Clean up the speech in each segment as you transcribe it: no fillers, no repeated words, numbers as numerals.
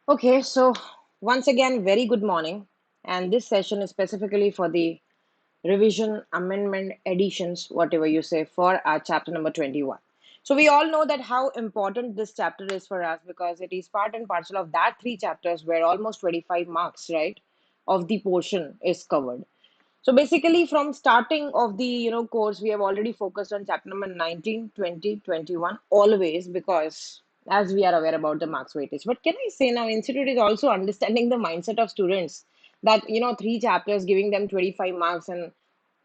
Okay, so once again, very good morning. And this session is specifically for the revision, amendment, additions, whatever you say, for our chapter number 21. So we all know that how important this chapter is for us because it is part and parcel of that three chapters where almost 25 marks, right, of the portion is covered. So basically, from starting of the course, we have already focused on chapter number 19, 20, 21, always because as we are aware about the marks weightage. But can I say now, institute is also understanding the mindset of students that three chapters giving them 25 marks, and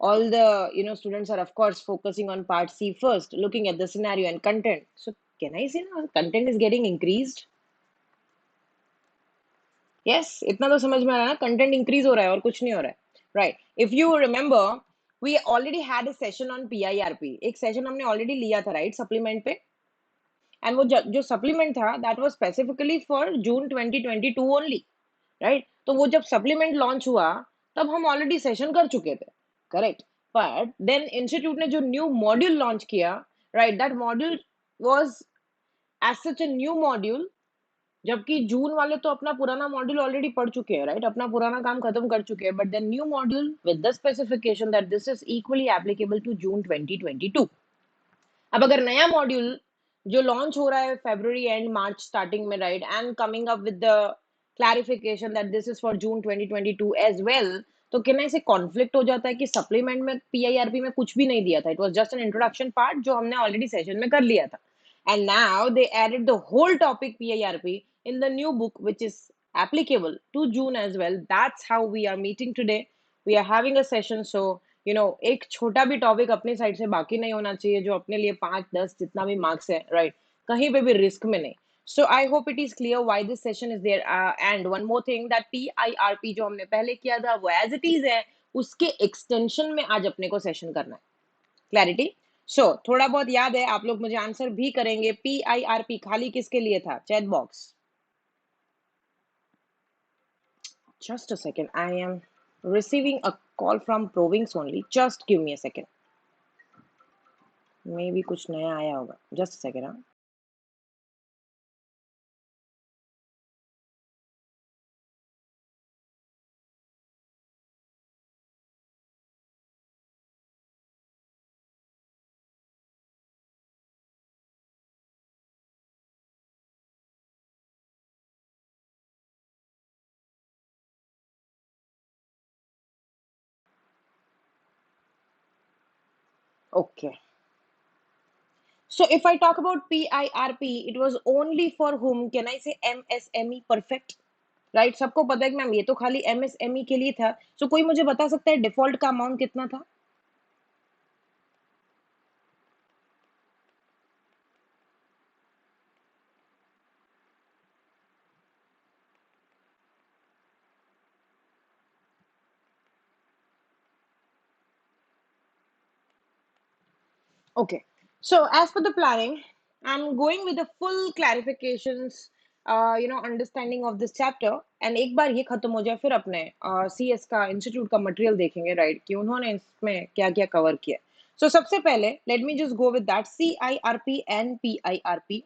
all the students are of course focusing on part C first, looking at the scenario and content. So can I say now content is getting increased? Yes इतना तो समझ में आ रहा है ना content increase हो रहा है और कुछ नहीं हो रहा है right if you remember we already had a session on PIRP एक सेशन हमने ऑलरेडी लिया था राइट सप्लीमेंट पे एंड वो जो सप्लीमेंट था that was specifically for June 2022 only right तो वो जब सप्लीमेंट लॉन्च हुआ तब हम ऑलरेडी सेशन कर चुके थे करेक्ट बट देन इंस्टीट्यूट ने जो न्यू मॉड्यूल लॉन्च किया right that module was as such a new module जबकि जून वाले तो अपना पुराना मॉड्यूल ऑलरेडी पढ़ चुके हैं राइट अपना पुराना काम खत्म कर चुके हैं but the new module with the specification that this is equally applicable to June 2022 अब अगर नया मॉड्यूल जो लॉन्च हो रहा है फरवरी एंड मार्च स्टार्टिंग में right and coming up with the clarification that this is for June 2022 as well तो कहना इसे कॉन्फ्लिक्ट हो जाता है कि सप्लीमेंट में पीआईआरपी में कुछ भी नहीं दिया था it was just an introduction part जो हमने ऑलरेडी सेशन में कर लिया था and now they added the whole topic PIRP in the new book which is applicable to June as well. That's how we are meeting today. We are having a session, so एक छोटा भी topic अपने side से बाकी नहीं होना चाहिए जो अपने लिए 5 10 जितना भी मार्क्स है राइट कहीं पे भी रिस्क में नहीं so I hope it is clear why this session is there and one more thing that PIRP जो हमने पहले किया था वो एज इट इज है उसके एक्सटेंशन में आज अपने को सेशन करना है क्लैरिटी सो थोड़ा बहुत याद है आप लोग मुझे आंसर भी करेंगे पीआईआरपी खाली किसके लिए था chat box just a second I am receiving a call from Provings only. Just give me a second. मे भी कुछ नया आया होगा जस्ट सेकेंड हाँ okay so if I talk about PIRP it was only for whom can I say MSME perfect right सबको पता है कि मैम ये तो खाली एमएसएमई के लिए था सो कोई मुझे बता सकता है डिफॉल्ट का अमाउंट कितना था Okay. So as per the planning, I'm going with the full clarifications, understanding of this chapter. And एक बार ये खत्म हो जाए फिर अपने CS का इंस्टीट्यूट का मटेरियल देखेंगे राइट कि उन्होंने इसमें क्या क्या कवर किया सो सबसे पहले let me just go with that CIRP and PIRP.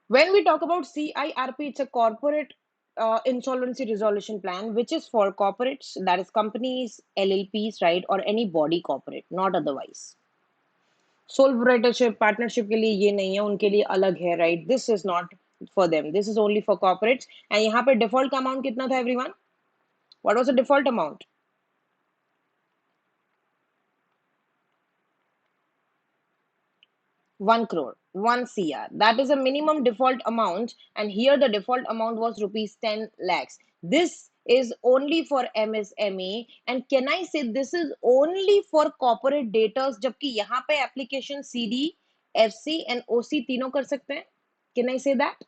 When we talk about CIRP, it's a corporate insolvency resolution plan, which is for corporates, that is companies, LLPs, right, or any body corporate, not otherwise. Sole proprietorship partnership के लिए ये नहीं है उनके लिए अलग है right this is not for them this is only for corporates and यहाँ पे डिफॉल्ट का अमाउंट कितना था everyone what was the default amount 1 crore 1 cr that is a minimum default amount and here the default amount was rupees 10 lakhs this is only for MSME and can I say this is only for corporate datas जबकि यहाँ पे application CD FC and OC तीनों कर सकते हैं can I say that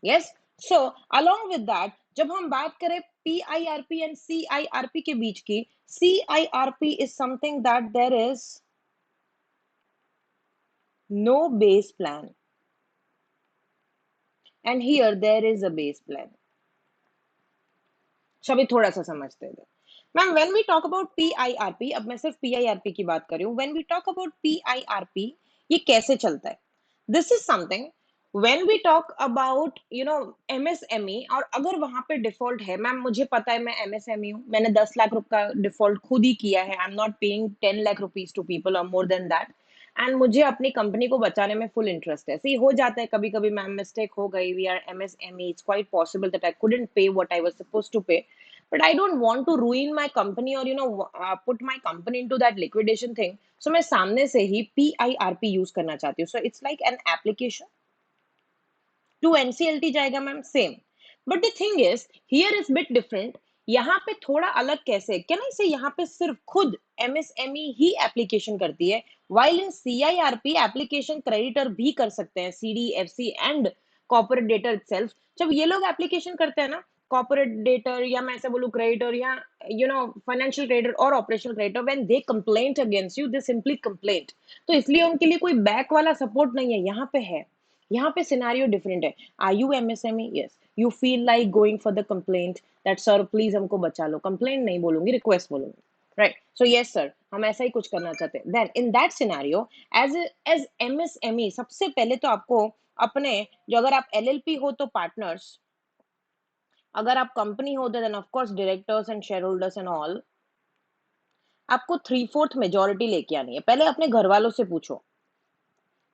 yes so along with that जब हम बात करें PIRP and CIRP के बीच की CIRP is something that there is no base plan and here there is a base plan so अभी थोड़ा सा समझते हैं ma'am when we talk about PIRP अब मैं सिर्फ पीआईआरपी की बात कर रही हूँ when we talk about PIRP ये कैसे चलता है this is something when we talk about MSME, और अगर वहां पे डिफॉल्ट है, मैम मुझे पता है मैं एमएसएमई हूँ, मैंने 10 लाख रुपए का डिफॉल्ट खुद ही किया है, I am not paying 10 lakh rupees to people और मोर देन दैट, एंड मुझे अपनी कंपनी को बचाने में फुल इंटरेस्ट है। सी हो जाता है कभी कभी मैम, मिस्टेक हो गई, we are MSME, it's quite possible that I couldn't pay what I was supposed to pay, but I don't want to ruin my company or put my company into that liquidation thing. So मैं सामने से ही PIRP use करना चाहती हूँ। So it's like an application to NCLT जाएगा ma'am, same, but the thing is here is bit different. यहाँ पे थोड़ा अलग कैसे, क्या ना, इसे यहाँ पे सिर्फ खुद एमएसएमई ही एप्लीकेशन करती है, while in CIRP application creditor भी कर सकते हैं, सीडीएफसी एंड कॉर्पोरेट डेटर इटसेल्फ। जब ये लोग एप्लीकेशन करते हैं ना, कॉर्पोरेट डेटर या मैं ऐसे बोलूं क्रेडिटर या फाइनेंशियल क्रेडिटर और operational creditor, when they complaint against you, they simply complaint, तो इसलिए उनके लिए कोई बैक वाला सपोर्ट नहीं है, यहाँ पे है। यहाँ पे सिनेरियो डिफरेंट है। Are you MSME? Yes, you feel like going for the complaint that sir please हमको बचा लो, कंप्लेंट नहीं बोलूंगी, रिक्वेस्ट बोलूंगी, राइट? सो यस सर, हम ऐसा ही कुछ करना चाहते हैं। Then in that scenario, as as MSME, सबसे पहले तो आपको अपने, जो अगर आप एलएलपी हो तो पार्टनर्स, अगर आप कंपनी हो तो then of course directors and share holders and all, आपको 3/4 मेजोरिटी लेके आनी है। पहले अपने घर वालों से पूछो,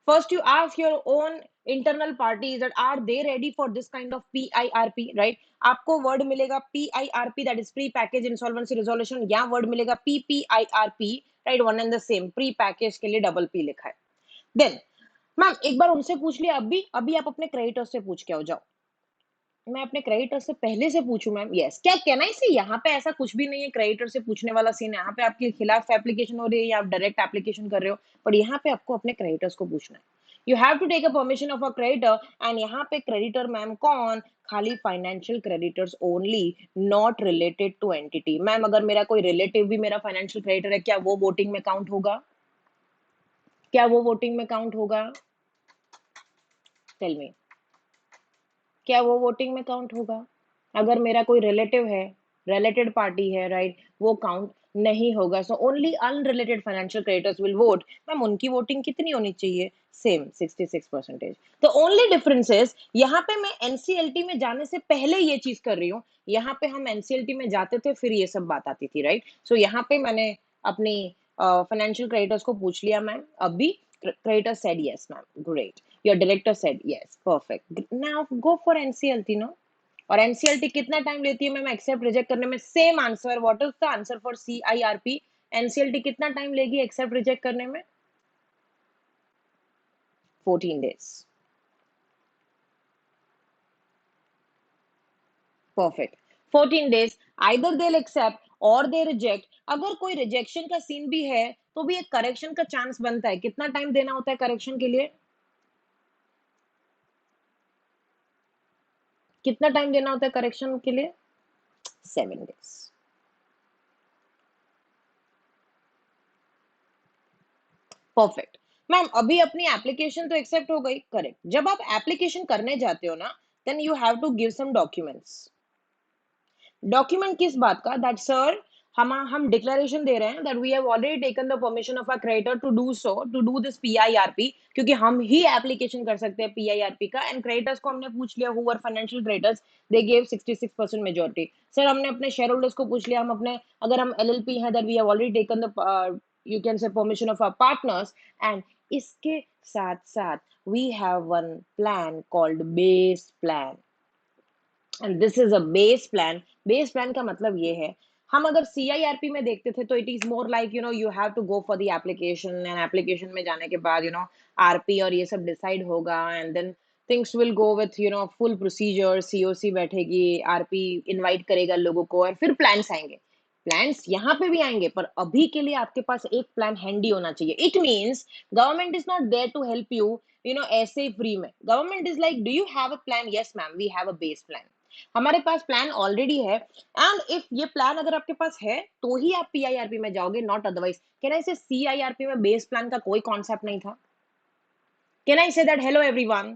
first you ask your own internal parties that are they ready for this kind of PIRP, right? आपको वर्ड मिलेगा PIRP, that is pre package insolvency resolution, या वर्ड मिलेगा PPIRP, right? One and the same, pre package के लिए double P लिखा है। देन ma'am एक बार उनसे पूछ लिया, अभी अभी आप अपने क्रेडिटर से पूछ के आओ, जाओ। मैं अपने क्रेडिटर से पहले से पूछूं मैम? यस। क्या कहना इसे, यहाँ पे ऐसा कुछ भी नहीं है क्रेडिटर से पूछने वाला सीन है, यहाँ पे आपके खिलाफ एप्लीकेशन हो रही है या आप डायरेक्ट एप्लीकेशन कर रहे हो, पर यहाँ पे आपको अपने क्रेडिटर्स को पूछना है। You have to take a permission of a creditor, and यहाँ पे क्रेडिटर मैम कौन? खाली financial creditors only, not related to entity. Ma'am अगर मेरा कोई रिलेटिव भी मेरा फाइनेंशियल क्रेडिटर है, क्या वो वोटिंग में काउंट होगा? क्या वो वोटिंग में काउंट होगा? टेल मी, क्या वो वोटिंग में काउंट होगा? अगर मेरा कोई रिलेटिव है, रिलेटेड पार्टी है, राइट, वो काउंट नहीं होगा। So only unrelated financial creditors will vote. Ma'am उनकी वोटिंग कितनी होनी चाहिए? सेम 66%। तो ओनली डिफरेंस इज, यहाँ पे मैं एनसीएलटी में जाने से पहले ये चीज कर रही हूँ, यहाँ पे हम एनसीएलटी में जाते थे फिर ये सब बात आती थी, राइट? सो यहाँ पे मैंने अपनी फाइनेंशियल क्रेडिटर्स को पूछ लिया मैम, अभी creditor said yes ma'am, great, your director said yes, perfect, now go for NCLT, no? और एनसीएलटी कितना टाइम लेती है मैम एक्सेप्ट रिजेक्ट करने में? Same answer, what is the answer for CIRP? NCLT कितना टाइम लेगी accept reject करने में? 14 days। Perfect, 14 days, either they accept और दे रिजेक्ट। अगर कोई रिजेक्शन का सीन भी है तो भी एक करेक्शन का चांस बनता है। कितना टाइम देना होता है करेक्शन के लिए? कितना टाइम देना होता है करेक्शन के लिए? 7 days। परफेक्ट। मैम अभी अपनी एप्लीकेशन तो एक्सेप्ट हो गई, करेक्ट। जब आप एप्लीकेशन करने जाते हो ना, then you have to give some documents. Document किस बात का? दैट सर, हम डिक्लेरेशन दे रहे हैं that we have already taken the permission of a creditor to do so, to do this PIRP, क्योंकि हम ही एप्लीकेशन कर सकते हैं पीआईआरपी का। एंड क्रेडिटर्स को हमने पूछ लिया, who are financial creditors, they give 66% majority. Sir हमने अपने शेयर होल्डर्स को पूछ लिया, हम अपने, अगर हम एलएलपी हैं, that we have already taken the you can say permission of our partners. And इसके साथ साथ we have one plan called base plan, and this is a base plan. Base plan का मतलब ये है, हम अगर सीआईआरपी में देखते थे तो it is more like you have to go for the application, and application में जाने के बाद आरपी और ये सब डिसाइड होगा, and then things will go with full procedure, COC बैठेगी, आरपी इनवाइट करेगा लोगों को, और फिर प्लान्स आएंगे। प्लान्स यहाँ पे भी आएंगे, पर अभी के लिए आपके पास एक प्लान हैंडी होना चाहिए। It means government is not there to help you ऐसे ही फ्री में। Government is like, do you have a plan? Yes ma'am, we have a base plan. हमारे पास प्लान ऑलरेडी है, एंड इफ ये plan अगर आपके पास है तो ही आप पीआईआरपी में जाओगे, नॉट अदरवाइज। कैन आई से सीआईआरपी में बेस प्लान का कोई कॉन्सेप्ट नहीं था? Can I say that? Hello everyone,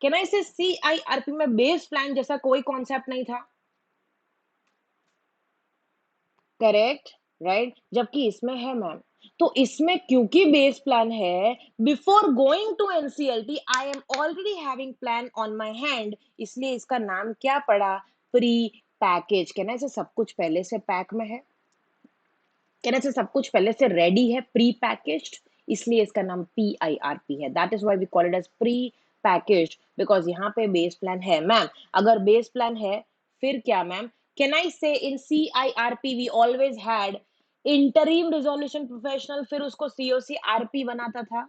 can I से सीआईआरपी में बेस प्लान जैसा कोई कॉन्सेप्ट नहीं था? Correct, right? जबकि इसमें है मैम। तो इसमें क्योंकि बेस प्लान है, before going to NCLT I am already having plan on my hand, इसलिए इसका नाम क्या पड़ा? Pre package. कहना है सब कुछ पहले से पैक में है, कहना से सब कुछ पहले से रेडी है, प्री पैकेज्ड, इसलिए इसका नाम PIRP है। That is why we call it as pre packaged, because यहाँ पे बेस प्लान है। मैम अगर बेस प्लान है फिर क्या ma'am? Can I say in CIRP we always had interim resolution professional, फिर उसको COC RP बनाता था?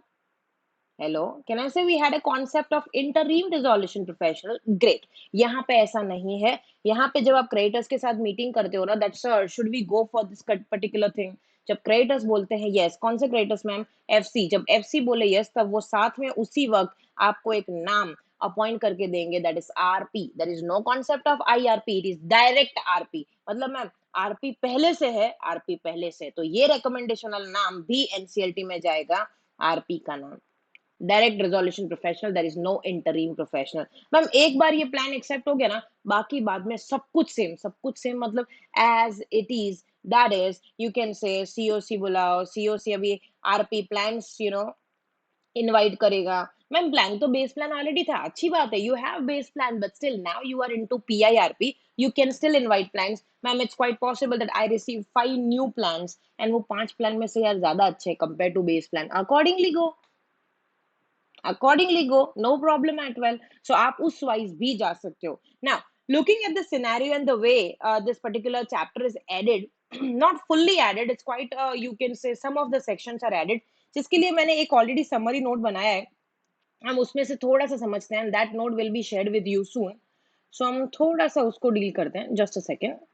Hello, can I say we had a concept of interim resolution professional? Great. यहाँ पे ऐसा नहीं है। यहाँ पे जब आप क्रेडिटर्स के साथ मीटिंग करते हो ना, that sir should we go for this particular thing, जब क्रेडिटर्स बोलते हैं यस, कौन से क्रेडिटर्स मैम? FC। जब FC बोले यस, तब वो साथ में उसी वक्त आपको एक नाम अपॉइंट करके देंगे, that is RP। There is no concept of IRP, it is direct RP। मतलब मैम RP पहले से है, RP पहले से, तो ये रिकमेंडेशनल नाम भी NCLT में जाएगा, RP का नाम, direct resolution professional, there is no interim professional. Ma'am एक बार ये प्लान एक्सेप्ट हो गया ना, बाकी बाद में सब कुछ सेम, सब कुछ सेम, मतलब as it is. That is you can say COC बुलाओ, COC अभी RP प्लान्स इनवाइट करेगा। मैम प्लान तो बेस प्लान ऑलरेडी था, अच्छी बात है, you have base plan, but still now you are into PIRP, you can still invite plans। Ma'am it's quite possible that I receive 5 new plans and वो 5 plan में से यार ज्यादा अच्छे compare to base plan, accordingly go, accordingly go, no problem at well। So आप उस wise भी जा सकते हो। Now looking at the scenario and the way this particular chapter is added, not fully added, it's quite you can say some of the sections are added, जिसके लिए मैंने एक already summary note बनाया है, हम उसमें से थोड़ा सा समझते हैं। that note will be shared with you soon, so हम थोड़ा सा उसको डील करते हैं, just a second।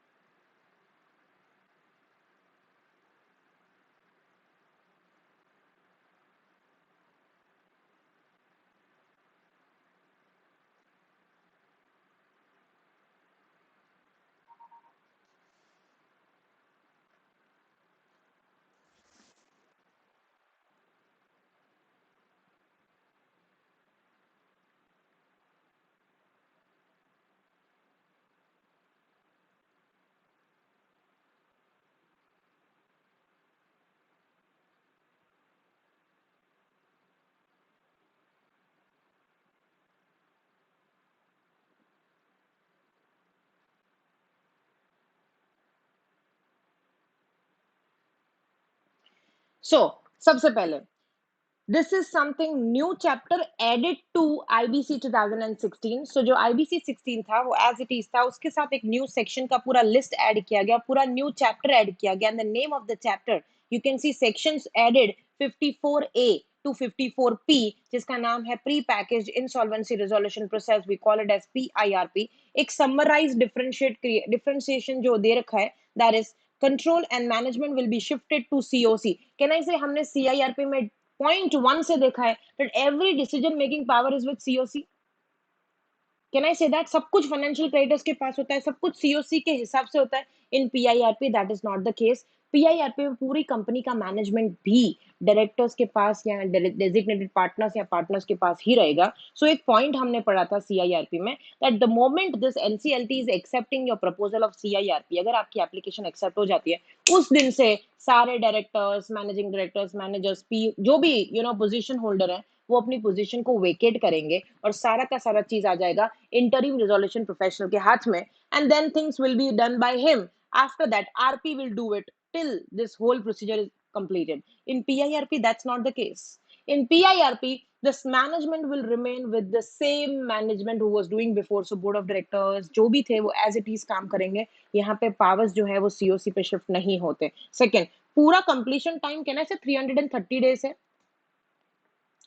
So सबसे पहले, this is something new chapter added to IBC 2016। so जो IBC 16 था वो as it is था, उसके साथ एक new section का पूरा list add किया गया, पूरा new chapter add किया गया, and the name of the chapter you can see sections added 54A to 54P, जिसका नाम है pre package insolvency resolution process, we call it as PIRP। एक समराइज डिफरेंशिएशन जो दे रखा है, that is control and management will be shifted to COC। Can I say हमने CIRP में पॉइंट 1 से देखा है that every decision making power is with COC। Can I say that सब कुछ फाइनेंशियल क्रेडिटर्स के पास होता है, सब कुछ COC के हिसाब से होता है। इन PIRP that is not the case. PIRP में पूरी कंपनी का मैनेजमेंट भी डायरेक्टर्स के पास या डेजिग्नेटेड पार्टनर्स या पार्टनर्स के पास ही रहेगा। सो एक पॉइंट हमने पढ़ा था CIRP में, that the moment this NCLT is accepting your proposal of CIRP, अगर आपकी एप्लीकेशन एक्सेप्ट हो जाती है, उस दिन से सारे directors, managing directors, managers, P जो भी पोजीशन होल्डर है, वो अपनी पोजीशन को वेकेट करेंगे और सारा का सारा चीज आ जाएगा इंटरिम रिजोल्यूशन प्रोफेशनल के हाथ में, and then things will be done by him. After that RP will do it till this whole procedure is completed। In PIRP that's not the case। in PIRP this management will remain with the same management who was doing before। so board of directors जो भी थे वो as it is काम करेंगे, यहाँ पे powers जो है वो COC पे शिफ्ट नहीं होते। सेकेंड, पूरा कंप्लीशन टाइम कहना है 330 डेज है।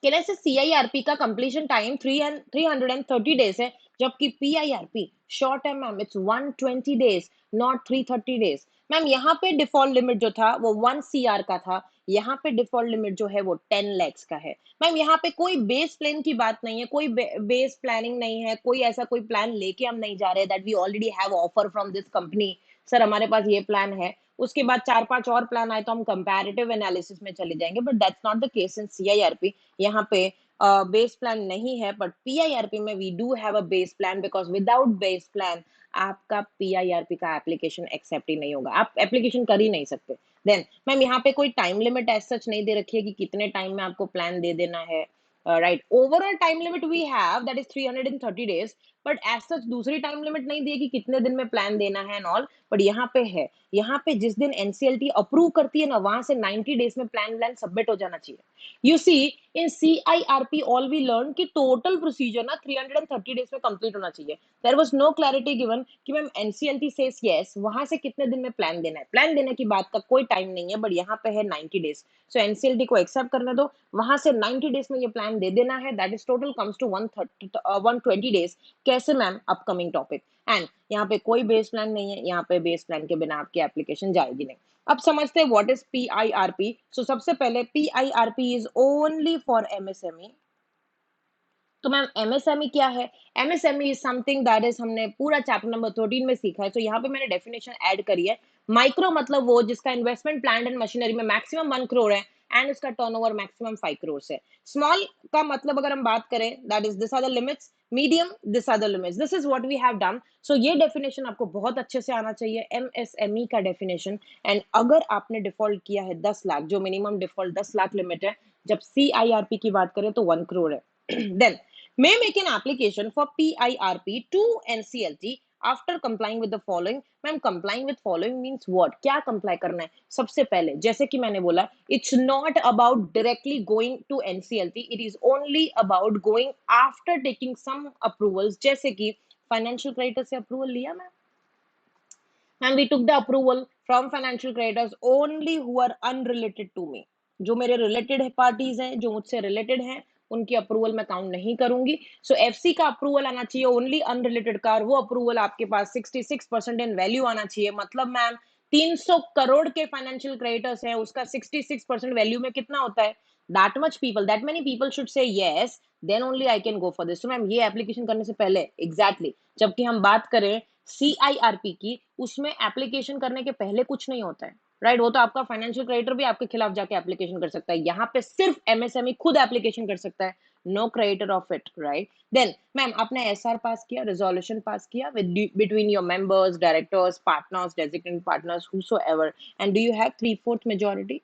कहना है CIRP का कंप्लीशन टाइम 330 डेज है, जबकि PIRP शॉर्ट है ma'am, it's 120 days, not 330 days. Ma'am यहाँ पे डिफॉल्ट लिमिट जो था वो 1 CR का था, यहाँ पे डिफॉल्ट लिमिट जो है वो 10 lakhs का है। मैम यहाँ पे कोई बेस प्लान की बात नहीं है, कोई बेस प्लानिंग नहीं है, कोई ऐसा कोई प्लान लेके हम नहीं जा रहे that we already have offer from this company, sir हमारे पास ये प्लान है, उसके बाद 4-5 और प्लान आए तो हम कंपैरेटिव एनालिसिस में चले जाएंगे, but that's not the case in CIRP। यहाँ पे बेस प्लान नहीं है, बट PIRP में we do have a base plan, because without base plan आपका PIRP का एप्लीकेशन एक्सेप्ट ही नहीं होगा, आप एप्लीकेशन कर ही नहीं सकते। देन मैम यहाँ पे कोई टाइम लिमिट एज सच नहीं दे रखी है कि कितने टाइम में आपको प्लान दे देना है, right. Overall time limit we have that is 330 days, but as such दूसरी टाइम लिमिट नहीं दी है कि कितने दिन में प्लान देना है एंड ऑल, बट यहाँ पे है। यहाँ पे जिस दिन एनसीएलटी अप्रूव करती है ना, वहां से 90 डेज में प्लान सबमिट हो जाना चाहिए। You see in CIRP all we learn कि टोटल प्रोसीजर ना 330 डेज में कंप्लीट होना चाहिए। There was no clarity given कि मैम एनसीएलटी सेज यस, वहां से कितने दिन में प्लान देना है। प्लान देने की बात का कोई टाइम नहीं है, बट यहाँ पे है 90 डेज। सो एनसीएलटी को एक्सेप्ट करने दो, वहां से 90 डेज में ये प्लान दे देना है, that is total comes to 120 days. कैसे मैम? Upcoming topic. एंड यहाँ पे कोई बेस प्लान नहीं है, यहाँ पे बेस प्लान के बिना आपकी एप्लीकेशन जाएगी नहीं। अब समझते हैं व्हाट इज PIRP। सो सबसे पहले PIRP is only for MSME। तो मैम एमएसएमई क्या है? MSME is something that is, हमने पूरा चैप्टर नंबर 13 में सीखा है। तो यहाँ पे मैंने डेफिनेशन ऐड करी है। माइक्रो मतलब वो जिसका इन्वेस्टमेंट प्लांट एंड मशीनरी में मैक्सिमम 1 करोड़ है एंड उसका टर्नओवर मैक्सिमम 5 करोड़ है। स्मॉल का मतलब अगर हम बात करें, that is this are the limits. Medium, this are the limits. This is what we have done. So ये डेफिनेशन आपको बहुत अच्छे से आना चाहिए, एमएसएमई का डेफिनेशन। एंड अगर आपने डिफॉल्ट किया है 10 लाख, जो मिनिमम डिफॉल्ट 10 लाख लिमिट है, जब CIRP की बात करें तो 1 करोड़ है। Then may make an application for PIRP to NCLT after complying with the following। Ma'am complying with following means what? क्या comply करना है? सबसे पहले जैसे कि मैंने बोला, it's not about directly going to NCLT, it is only about going after taking some approvals। जैसे कि financial creditors से approval लिया ma'am, and we took the approval from financial creditors only who are unrelated to me। जो मेरे related parties हैं, जो मुझसे related हैं, उनकी अप्रूवल मैं काउंट नहीं करूंगी। सो एफसी का अप्रूवल आना चाहिए ओनली अनरिलेटेड का, और वो अप्रूवल आपके पास 66% इन वैल्यू आना चाहिए। मतलब मैम 300 करोड़ के फाइनेंशियल क्रेडिटर्स हैं, उसका 66% वैल्यू में कितना होता है? That much people, that many people should say yes, then only I can go for this. तो मैम ये एप्लीकेशन करने से पहले एग्जैक्टली जबकि हम बात करें CIRP की, उसमें एप्लीकेशन करने के पहले कुछ नहीं होता है, राइट। वो तो आपका फाइनेंशियल क्रेडिटर भी आपके खिलाफ जाके एप्लीकेशन कर सकता है। यहाँ पे सिर्फ MSME खुद एप्लीकेशन कर सकता है, no creditor of it, right. Then ma'am आपने SR पास किया, रिजोल्यूशन पास किया with between your members, directors, partners, designated partners, whosoever, and do you have 3/4 majority,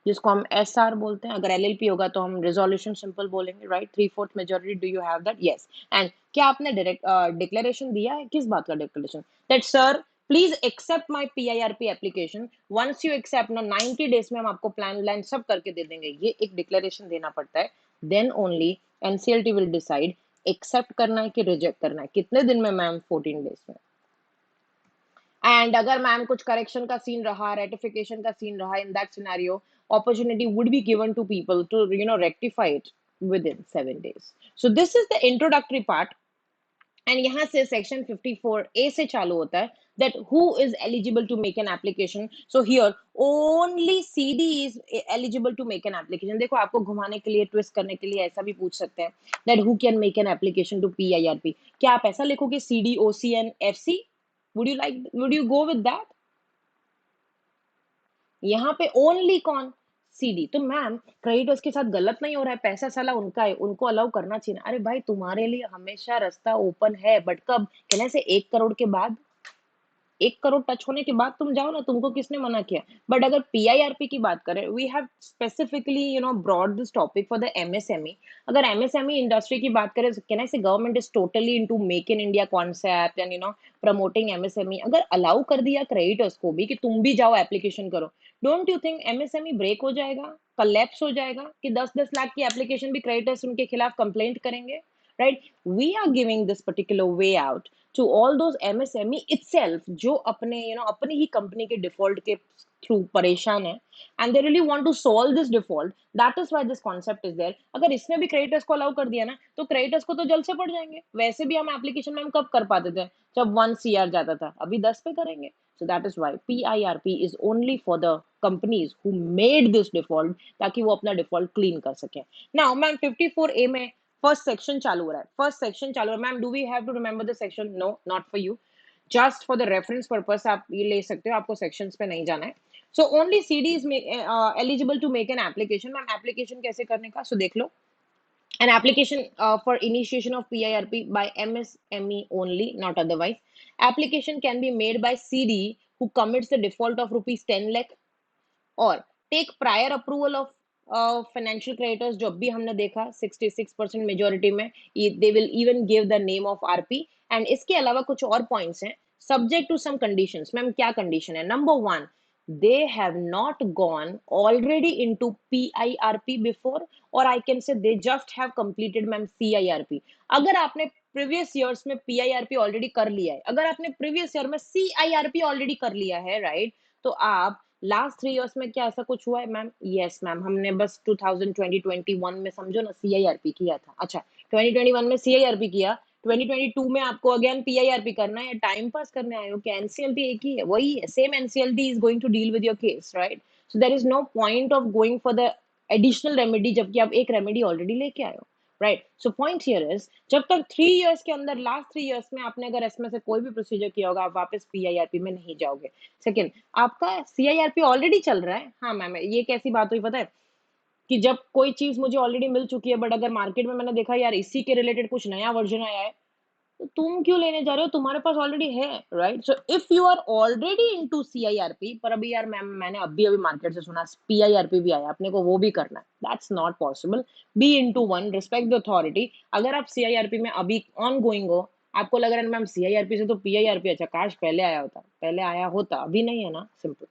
जिसको हम SR बोलते हैं। अगर LLP होगा तो हम रिजोल्यूशन सिंपल बोलेंगे, right. 3/4 majority, do you have that? Yes. And क्या आपने डायरेक्ट डिक्लेरेशन दिया है? किस बात का declaration? That sir please accept my PIRP application. Once you accept ना, 90 डेज में हम आपको प्लान लाइन सब करके दे देंगे। ये एक डिक्लेरेशन देना पड़ता है। Then only NCLT will decide accept करना है कि रिजेक्ट करना है। कितने दिन में मैम? 14 डेज में। एंड अगर मैम कुछ करेक्शन का सीन रहा, रेटिफिकेशन का सीन रहा, in that scenario opportunity would be given to people to rectify it within 7 days। so this is the introductory part। And यहाँ से सेक्शन 54A से चालू होता है, that who is eligible to make an application। so here only CD is eligible to make an application। देखो आपको घुमाने के लिए, ट्विस्ट करने के लिए ऐसा भी पूछ सकते हैं, that who can make an application to PIRP। क्या आप ऐसा लिखोगे CD, OC and FC? would you go with that? यहाँ पे ओनली कौन? CD। तो मैम क्रेडिटर्स के साथ गलत नहीं हो रहा है, पैसा साला उनका है, उनको अलाउ करना चाहिए ना। अरे भाई तुम्हारे लिए हमेशा रास्ता ओपन है, बट कब? कहने से 1 करोड़ के बाद, 1 करोड़ टच होने के बाद तुम जाओ ना, तुमको किसने मना किया? बट अगर PIRP की बात करें, we have specifically brought this topic for the MSME। अगर MSME इंडस्ट्री की बात करें, can I say government is totally into make in India concept and promoting MSME। अगर अलाउ कर दिया क्रेडिटर्स को भी कि तुम भी जाओ एप्लीकेशन करो, don't you think MSME break हो जाएगा, कलेप्स हो जाएगा कि 10-10 लाख की एप्लीकेशन भी क्रेडिटर्स उनके खिलाफ कंप्लेंट करेंगे, right. We are giving this particular way out to all those MSME itself जो अपने अपनी ही कंपनी के डिफॉल्ट के थ्रू परेशान है, and they really want to solve this default. That is why this concept is there. अगर इसने भी क्रेडिटर्स को अलाउ कर दिया ना, तो क्रेडिटर्स को तो जल्द से पड़ जाएंगे। वैसे भी हम एप्लीकेशन में हम कब कर पाते थे? जब 1 CR जाता था, अभी 10 पे करेंगे। so that is why PIRP is only for the companies who made this default, ताकि वो अपना डिफॉल्ट क्लीन कर सके। नाउ मैम 54A में फर्स्ट सेक्शन चालू हो रहा है। फर्स्ट सेक्शन चालू है ma'am, do we have to remember the section? No, not for you, just for the reference purpose आप ये ले सकते हो, आपको सेक्शंस पे नहीं जाना है। So only CD is eligible to make an application. Ma'am application कैसे करने का? सो देख लो, an application for initiation of PIRP by MSME only, not otherwise। Application can be made by CD who commits the default of rupees 10 lakh और take prior approval of financial creditors, जो भी हमने देखा 66% majority में they will even give the name of RP. And इसके अलावा कुछ और पॉइंट्स हैं, subject to some conditions. Ma'am क्या कंडीशन है? Number one, they have not gone already into PIRP before, or I can say they just have completed ma'am CIRP। अगर आपने previous years में PIRP ऑलरेडी कर लिया है, अगर आपने प्रीवियस ईयर में CIRP ऑलरेडी कर लिया है, राइट, तो आप लास्ट 3 इयर्स में क्या ऐसा कुछ हुआ है मैम? यस मैम, हमने बस 2020-21 में समझो ना CIRP किया था। अच्छा, 2021 में CIRP किया, 2022 में आपको अगेन PIRP करना है, टाइम पास करने आए हो क्या? एनसीएलटी एक ही है, वही है, same NCLT is going to deal with your case, right? So there is no point of going for the additional remedy, जबकि आप एक रेमेडी ऑलरेडी लेके आए हो, right? So point here is, जब तक 3 इयर्स के अंदर, लास्ट 3 इयर्स में आपने अगर इसमें से कोई भी प्रोसीजर किया होगा, आप वापस PIRP में नहीं जाओगे। सेकंड, आपका CIRP ऑलरेडी चल रहा है। हाँ मैम, ये कैसी बात हुई पता है, कि जब कोई चीज मुझे ऑलरेडी मिल चुकी है, बट अगर मार्केट में मैंने देखा यार इसी के रिलेटेड कुछ नया वर्जन आया है, तो तुम क्यों लेने जा रहे हो? तुम्हारे पास ऑलरेडी है, right? So if you are already into CIRP, पर अभी यार मैम मैंने अभी अभी मार्केट से सुना PIRP भी आया, अपने को वो भी करना है, that's not possible. Be into one, respect the authority. अगर आप CIRP में अभी ऑन गोइंग हो, आपको लग रहा है मैम CIRP से तो PIRP अच्छा, काश पहले आया होता, पहले आया होता, अभी नहीं है ना, सिंपल,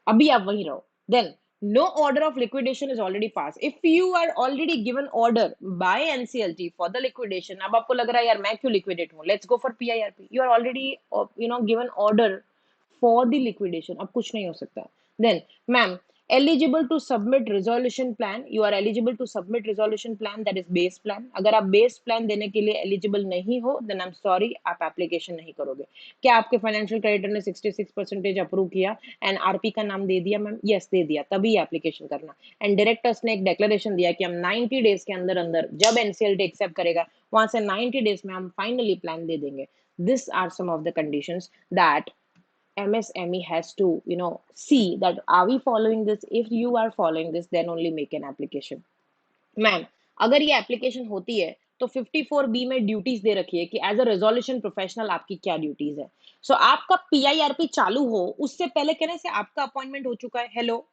अभी आप वहीं रहो। Then no order of liquidation is already passed. If you are already given order by NCLT for the liquidation, अब आपको लग रहा है यार मैं क्यों liquidate हूँ, let's go for PIRP, you are already given order for the liquidation, अब कुछ नहीं हो सकता। Then ma'am, eligible to submit resolution plan, you are eligible to submit resolution plan, that is base plan। अगर आप base plan देने के लिए eligible नहीं हो, then I'm sorry, आप application नहीं करोगे। क्या आपके फाइनेंशियल क्रेडिटर ने 66% अप्रूव किया एंड आरपी का नाम दे दिया मैम? यस दे दिया, तभी एप्लीकेशन करना। एंड डायरेक्टर्स ने एक डिक्लेरेशन दिया कि हम 90 डेज के अंदर अंदर, जब एनसीएलटी एक्सेप्ट करेगा, वहां से 90 डेज में हम फाइनली प्लान दे देंगे। This are some of the conditions that MSME has to see that are we following this? If you are following this, then only make an application। Ma'am अगर ये application होती है तो 54B में duties दे रखी है कि एज अ रेजोल्यूशन प्रोफेशनल आपकी क्या ड्यूटीज है। सो आपका PIRP चालू हो उससे पहले कहने से आपका अपॉइंटमेंट हो चुका है। हेलो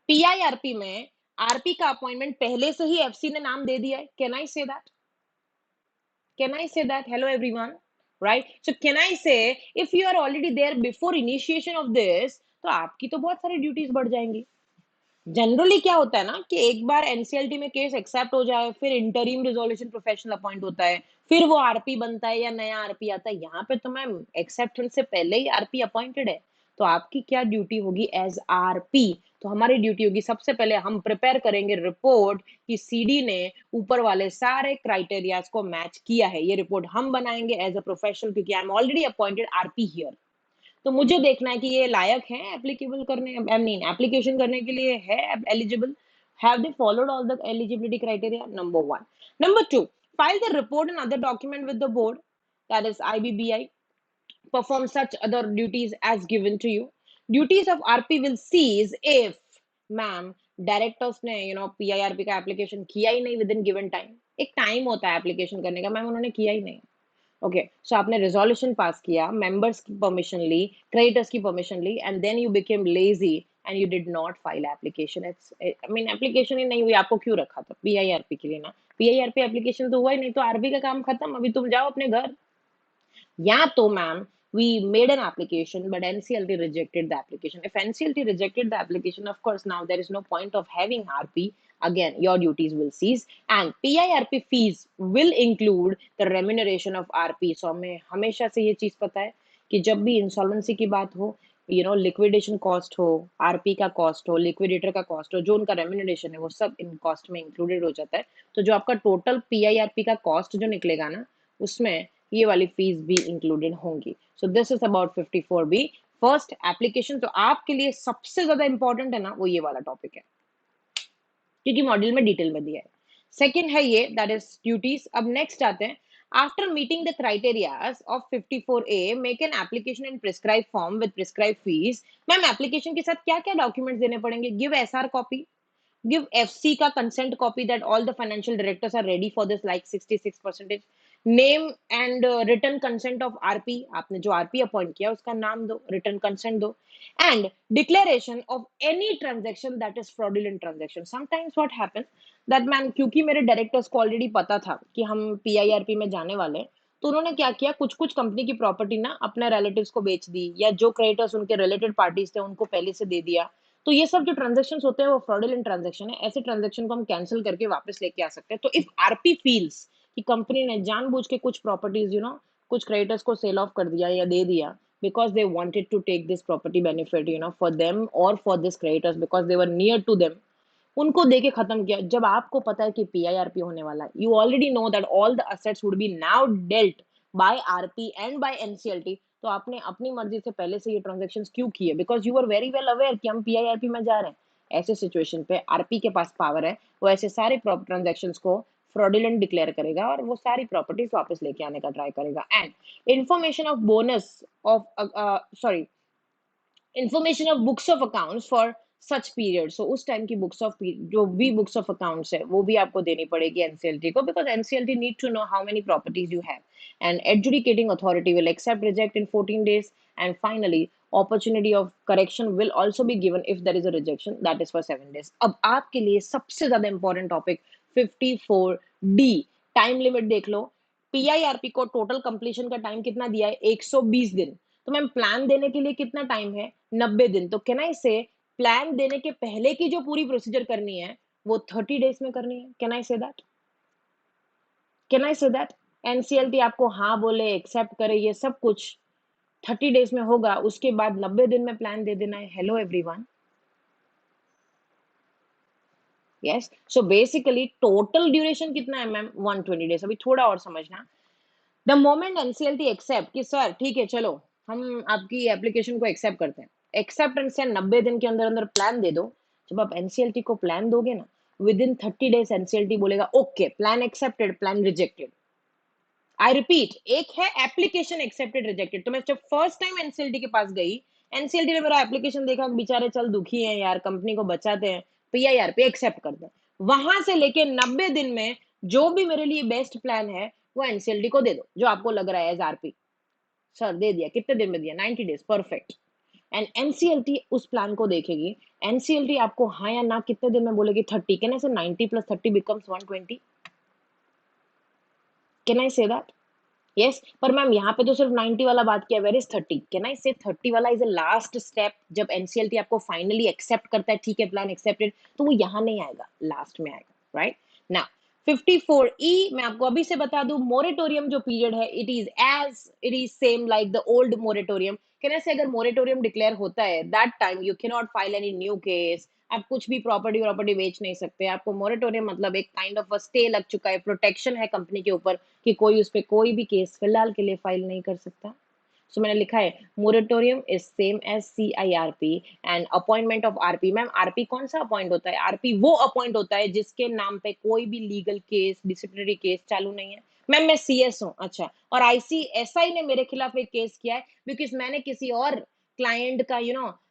PIRP में आरपी का अपॉइंटमेंट पहले से ही FC ने नाम दे दिया है। Can I say that? Can I say that? Hello, everyone. Right? So, can I say if you are already there before initiation of this, तो आपकी तो बहुत सारी ड्यूटीज बढ़ जाएंगी। जनरली क्या होता है ना कि एक बार एनसीएलटी में केस एक्सेप्ट हो जाए, फिर इंटरिम रिजोल्यूशन प्रोफेशनल अपॉइंट होता है, फिर वो आरपी बनता है या नया आरपी आता है। यहाँ पे तो मैम एक्सेप्टेंस से पहले ही आरपी अपॉइंटेड है, तो आपकी क्या ड्यूटी होगी एज आरपी? तो हमारी ड्यूटी होगी सबसे पहले हम प्रिपेयर करेंगे रिपोर्ट कि सीडी ने ऊपर वाले सारे क्राइटेरियाज को मैच किया है। ये रिपोर्ट हम बनाएंगे एज अ प्रोफेशनल, क्योंकि आई am already appointed RP here. तो मुझे देखना है कि ये लायक है एप्लीकेबल करने, आई मीन एप्लीकेशन करने के लिए है eligible. Have they followed all the eligibility criteria? Number one. Number two, file the report and other document with the board, that is IBBI। Perform such other duties as given to you। Duties of RP will cease if ma'am directors ने PIRP का application किया ही नहीं with in given time. एक time होता है application करने का, ma'am उन्होंने किया ही नहीं। ओके, सो आपने रेजोल्यूशन पास किया, मेंबर्स की परमिशन ली, क्रेडिटर्स की परमिशन ली, and then you became lazy and you did not file application. It's I mean application ही नहीं हुई, आपको क्यों रखा था PIRP के लिए? ना PIRP एप्लीकेशन तो हुआ ही नहीं, तो आरबी का काम खत्म, अभी तुम जाओ अपने घर। या तो ma'am we made an application but NCLT rejected the application। If NCLT rejected the application, of course now there is no point of having RP, again your duties will cease and PIRP fees will include the remuneration of RP। so हमें हमेशा से ये चीज पता है कि जब भी इंसॉल्वेंसी की बात हो, लिक्विडेशन कॉस्ट हो, आरपी का कॉस्ट हो, लिक्विडेटर का कॉस्ट हो, जो उनका रेम्यूनरेशन है वो सब इन कॉस्ट में इंक्लूडेड हो जाता है। तो जो आपका टोटल PIRP का कॉस्ट जो निकलेगा ना, उसमें ये वाली फीस भी इंक्लूडेड होंगी। So this is about 54B first application. तो आपके लिए सबसे ज्यादा इंपॉर्टेंट है ना वो ये वाला टॉपिक है, क्योंकि मॉड्यूल में डिटेल में दिया है। सेकंड है ये, दैट इज ड्यूटीज। अब नेक्स्ट आते हैं, after meeting the criteria of 54A make an application in prescribe form with prescribe fees. Ma'am application के साथ क्या क्या डॉक्यूमेंट्स देने पड़ेंगे? Give SR copy, give FC का consent copy that all the financial directors are ready for this like 66%, name and written consent of RP, आपने जो RP appoint किया उसका नाम दो, रिटन कंसेंट दो, and declaration of any transaction that is fraudulent transaction. Sometimes what happen that man, क्योंकि मेरे directors को ऑलरेडी पता था कि हम पीआईआरपी में जाने वाले हैं, तो उन्होंने क्या किया, कुछ कुछ कंपनी की प्रॉपर्टी ना अपने रिलेटिव्स को बेच दी, या जो क्रेडिटर्स उनके रिलेटेड पार्टीज थे उनको पहले से दे दिया। तो ये सब जो ट्रांजेक्शन होते हैं वो फ्रॉडुलेंट ट्रांजेक्शन है। ऐसे ट्रांजेक्शन को हम कैंसिल करके वापस लेके आ सकते हैं। तो इफ आरपी फील्स कि कंपनी ने जानबूझ के कुछ प्रॉपर्टीज कुछ क्रेडिटर्स को सेल ऑफ कर दिया या दे दिया, because they wanted to take this property benefit for them or for this creditors because they were near to them, उनको देके खत्म किया। जब आपको पता है कि पीआईआरपी होने वाला है, you already know that all the assets would be now dealt by RP and by NCLT, तो आपने अपनी मर्जी से पहले से ये ट्रांजेक्शन क्यों किए? Because you are very well aware कि हम पीआईआरपी में जा रहे हैं। ऐसे सिचुएशन पे आरपी के पास पावर है, वो ऐसे सारे ट्रांजेक्शन को फ्रॉडुलेंट डिक्लेयर करेगा और वो सारी प्रॉपर्टीज वापस लेके आने का ट्राई करेगा। And information of bonus of sorry information of books of accounts for such period, so उस टाइम की बुक्स ऑफ, जो भी बुक्स ऑफ अकाउंट्स है वो भी आपको देनी पड़ेगी एनसीएलटी को, because NCLT need to know how many properties you have, and adjudicating authority will accept reject in 14 days, एंड फाइनली opportunity of correction will also be given if there is a rejection, that is for 7 days। अब आपके लिए सबसे ज्यादा important topic 54D, time limit देख लो। पीआईआरपी को total completion का टाइम कितना दिया है? 120 दिन। तो मैम प्लान देने के लिए कितना टाइम है? 90 दिन। तो कैन आई से प्लान देने के पहले की जो पूरी प्रोसीजर करनी है वो 30 डेज में करनी है? Can I say that? Can I say that? NCLT आपको हाँ बोले, एक्सेप्ट करे, ये सब कुछ 30 डेज में होगा, उसके बाद 90 दिन में प्लान दे देना है। Hello everyone, yes. So basically total duration कितना है मैम? 120 डेज। अभी थोड़ा और समझना, द मोमेंट एनसीएलटी एक्सेप्ट कि सर ठीक है चलो हम आपकी एप्लीकेशन को एक्सेप्ट करते हैं, एक्सेप्टेंस से 90 दिन के अंदर अंदर प्लान दे दो। जब आप एनसीएलटी को प्लान दोगे ना, विद इन 30 डेज एनसीएलटी बोलेगा okay plan accepted, plan rejected. I repeat, एक है एप्लीकेशन एक्सेप्टेड रिजेक्टेड। तो मैं जब फर्स्ट टाइम एनसीएलटी के पास गई, एनसीएलटी ने मेरा एप्लीकेशन देखा, बेचारे चल दुखी हैं यार, कंपनी को बचाते हैं, पीआईआर पे एक्सेप्ट कर दे। वहां से लेके 90 दिन में जो भी मेरे लिए बेस्ट प्लान है वो एनसीएलटी को दे दो, जो आपको लग रहा है एज आरपी। सर दे दिया, कितने दिन में दिया? 90 डेज, परफेक्ट। एंड एनसीएलटी उस प्लान को देखेगी, एनसीएलटी आपको हाँ या ना कितने दिन में बोलेगी? 30। कैन आई से 90 plus 30 becomes 120? Can I say that? Yes. पर मैम यहाँ पे तो सिर्फ 90 वाला बात किया, वेर इज 30? कैन आई से 30 वाला इज अ लास्ट स्टेप, जब एनसीएलटी आपको फाइनली एक्सेप्ट करता है, ठीक है प्लान एक्सेप्टेड, तो वो यहाँ नहीं आएगा, लास्ट में आएगा, राइट ना। 54E मैं आपको अभी से बता दूं, मोरेटोरियम जो पीरियड है it is same like the old moratorium. कहने से अगर मोरेटोरियम डिक्लेयर होता है, that time you can not file any new case, आप कुछ भी प्रॉपर्टी बेच नहीं सकते। आपको मोरेटोरियम मतलब एक काइंड ऑफ स्टे लग चुका है, प्रोटेक्शन है कंपनी के ऊपर कि कोई उस पर कोई भी केस फिलहाल के लिए फाइल नहीं कर सकता। सो मैंने लिखा है moratorium is same as CIRP and appointment of RP. Ma'am RP कौन सा अपॉइंट होता है? आरपी वो अपॉइंट होता है जिसके नाम पे कोई भी लीगल केस, डिसिप्लिनरी केस चालू नहीं है। मैम मैं सीएस हूँ, अच्छा, और आईसीएसआई ने मेरे खिलाफ एक केस किया है बिकॉज मैंने किसी और क्लाइंट का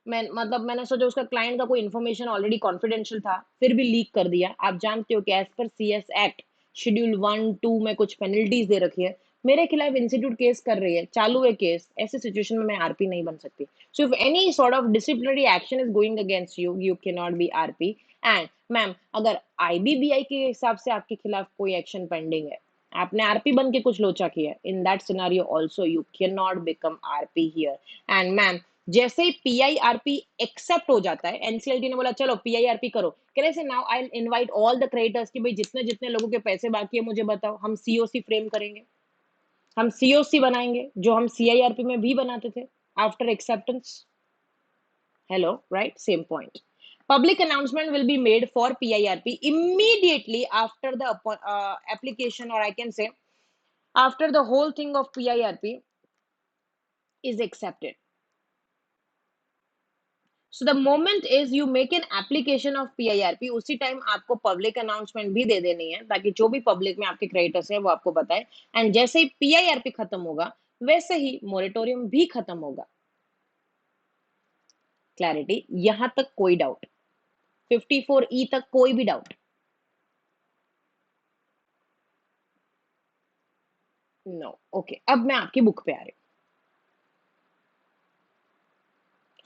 मैं मतलब मैंने सोचा उसका क्लाइंट का कोई इन्फॉर्मेशन ऑलरेडी कॉन्फिडेंशियल था, फिर भी लीक कर दिया। आप जानते हो कि as per CS act schedule 1-2 में कुछ पेनल्टीज दे रखी है, मेरे खिलाफ इंस्टीट्यूट केस कर रही है, चालू है केस। ऐसे सिचुएशन में मैं आरपी नहीं बन सकती। So if any sort of disciplinary action is going against you, you can not be RP. And ma'am अगर आईबीबीआई के हिसाब से आपके खिलाफ कोई एक्शन पेंडिंग है, आपने आरपी बन के कुछ लोचा किया, इन that scenario also you can not become RP here. And ma'am जैसे ही पीआईआरपी एक्सेप्ट हो जाता है, एनसीएलटी ने बोला चलो पीआईआरपी करो, कहने से now I invite all the creditors कि भाई जितने जितने लोगों के पैसे बाकी है मुझे बताओ, हम सीओसी फ्रेम करेंगे, हम सीओसी बनाएंगे जो हम सीआईआरपी में भी बनाते थे after acceptance. Hello, right, same point. Public announcement will be made for PIRP immediately after the application, or I can say after the whole thing of PIRP is accepted. So the moment is you make an application of PIRP, उसी time आपको public announcement भी दे देनी है ताकि जो भी public में आपके क्रेडिटर्स है वो आपको बताए। एंड जैसे ही PIRP खत्म होगा वैसे ही मोरेटोरियम भी खत्म होगा। क्लैरिटी? यहां तक कोई डाउट? 54E तक कोई भी डाउट? नो ओके, अब मैं आपकी बुक पे आ रही हूँ।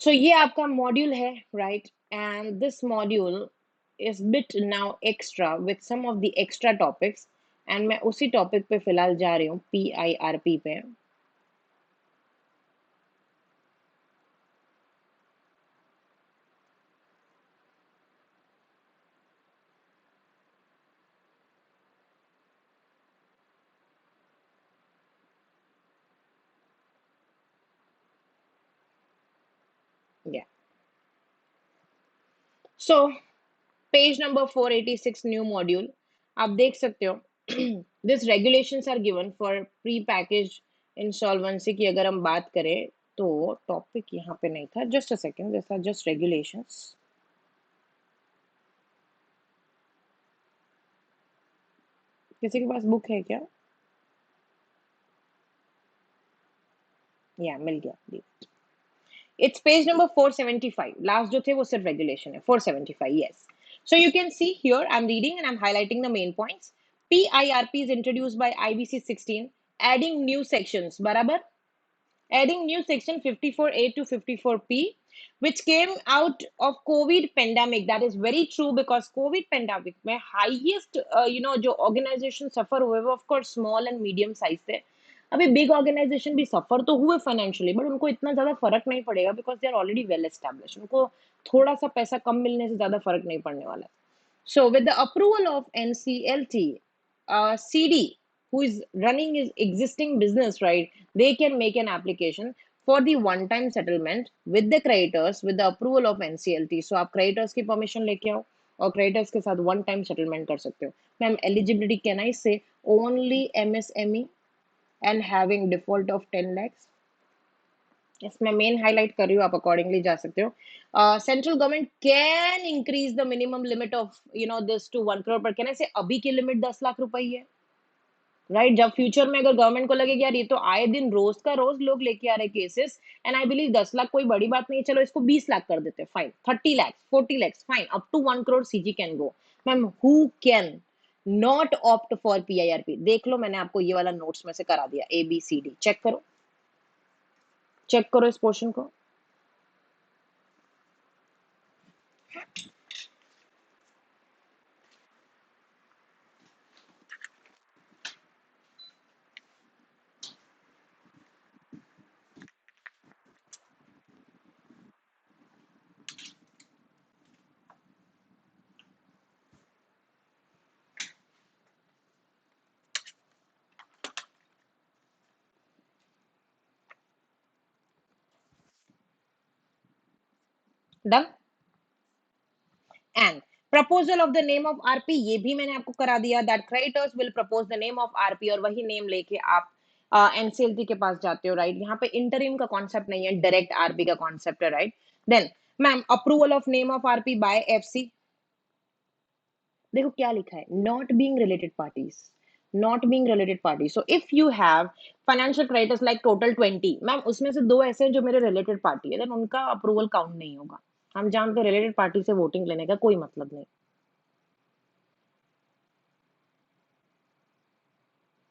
सो ये आपका मॉड्यूल है, right, and this module is bit now extra with some of the extra topics, and मैं उसी टॉपिक पे फिलहाल जा रही हूँ, PIRP पे। या so page number 486, new module. आप देख सकते हो this regulations are given for pre package insolvency की अगर हम बात करें तो टॉपिक यहाँ पे नहीं था, just a second, this are just regulations. किसी के पास बुक है क्या? या मिल गया। It's page number 475. Last जो थे वो सिर्फ regulation है, 475, yes. So you can see here I'm reading and I'm highlighting the main points. PIRP is introduced by IBC 16, adding new sections, बराबर? Adding new section 54A to 54P, which came out of COVID pandemic. That is very true because COVID pandemic में highest जो organization suffer हुए वो of course small and medium size थे। अभी big organisation भी सफर तो हुए फाइनेंशियली, बट उनको इतना ज्यादा फर्क नहीं पड़ेगा because they are already well establish, उनको थोड़ा सा पैसा कम मिलने से ज्यादा फर्क नहीं पड़ने वाला। So, with the approval of NCLT, CD, who is running his existing business, right, they can make an application for the one-time settlement with the creditors with the approval of NCLT. So, आप creditors की permission लेके आओ और creditors के साथ one-time settlement कर सकते हो। Ma'am eligibility can I say only MSME and having default of 10 lakhs? इसमें मेन हाईलाइट कर रही हूँ, आप अकॉर्डिंगली जा सकते हो। Central government can increase the minimum limit of this to 1 crore, पर कहने से अभी की लिमिट 10 लाख रुपए ही है, राइट। जब फ्यूचर में अगर गवर्नमेंट को लगे कि यार ये तो आए दिन रोज का रोज लोग लेके आ रहे cases, and I believe 10 lakh कोई बड़ी बात नहीं है, चलो इसको 20 लाख कर देते हैं, fine, 30 lakh, 40 lakh, fine, up to 1 crore CG can go. Ma'am who can not opt for PIRP? देख लो, मैंने आपको ये वाला नोट्स में से करा दिया, ABCD चेक करो, चेक करो इस पोर्शन को। Done. And proposal of the name of RP, ये भी मैंने आपको करा दिया, that creditors will propose the name of RP, और वही नेम लेके आप एनसीएलटी के पास जाते हो, राइट। यहाँ पे इंटरिम का कॉन्सेप्ट नहीं है, डायरेक्ट आरपी का कॉन्सेप्ट है, right. Then ma'am approval of name of RP by FC, देखो क्या लिखा है, not being related parties, not being related party. So if you have financial creditors like total 20, ma'am उसमें से दो ऐसे हैं जो मेरे रिलेटेड पार्टी है, देन उनका अप्रूवल काउंट नहीं होगा। हम जानते हैं रिलेटेड पार्टी से वोटिंग लेने का कोई मतलब नहीं।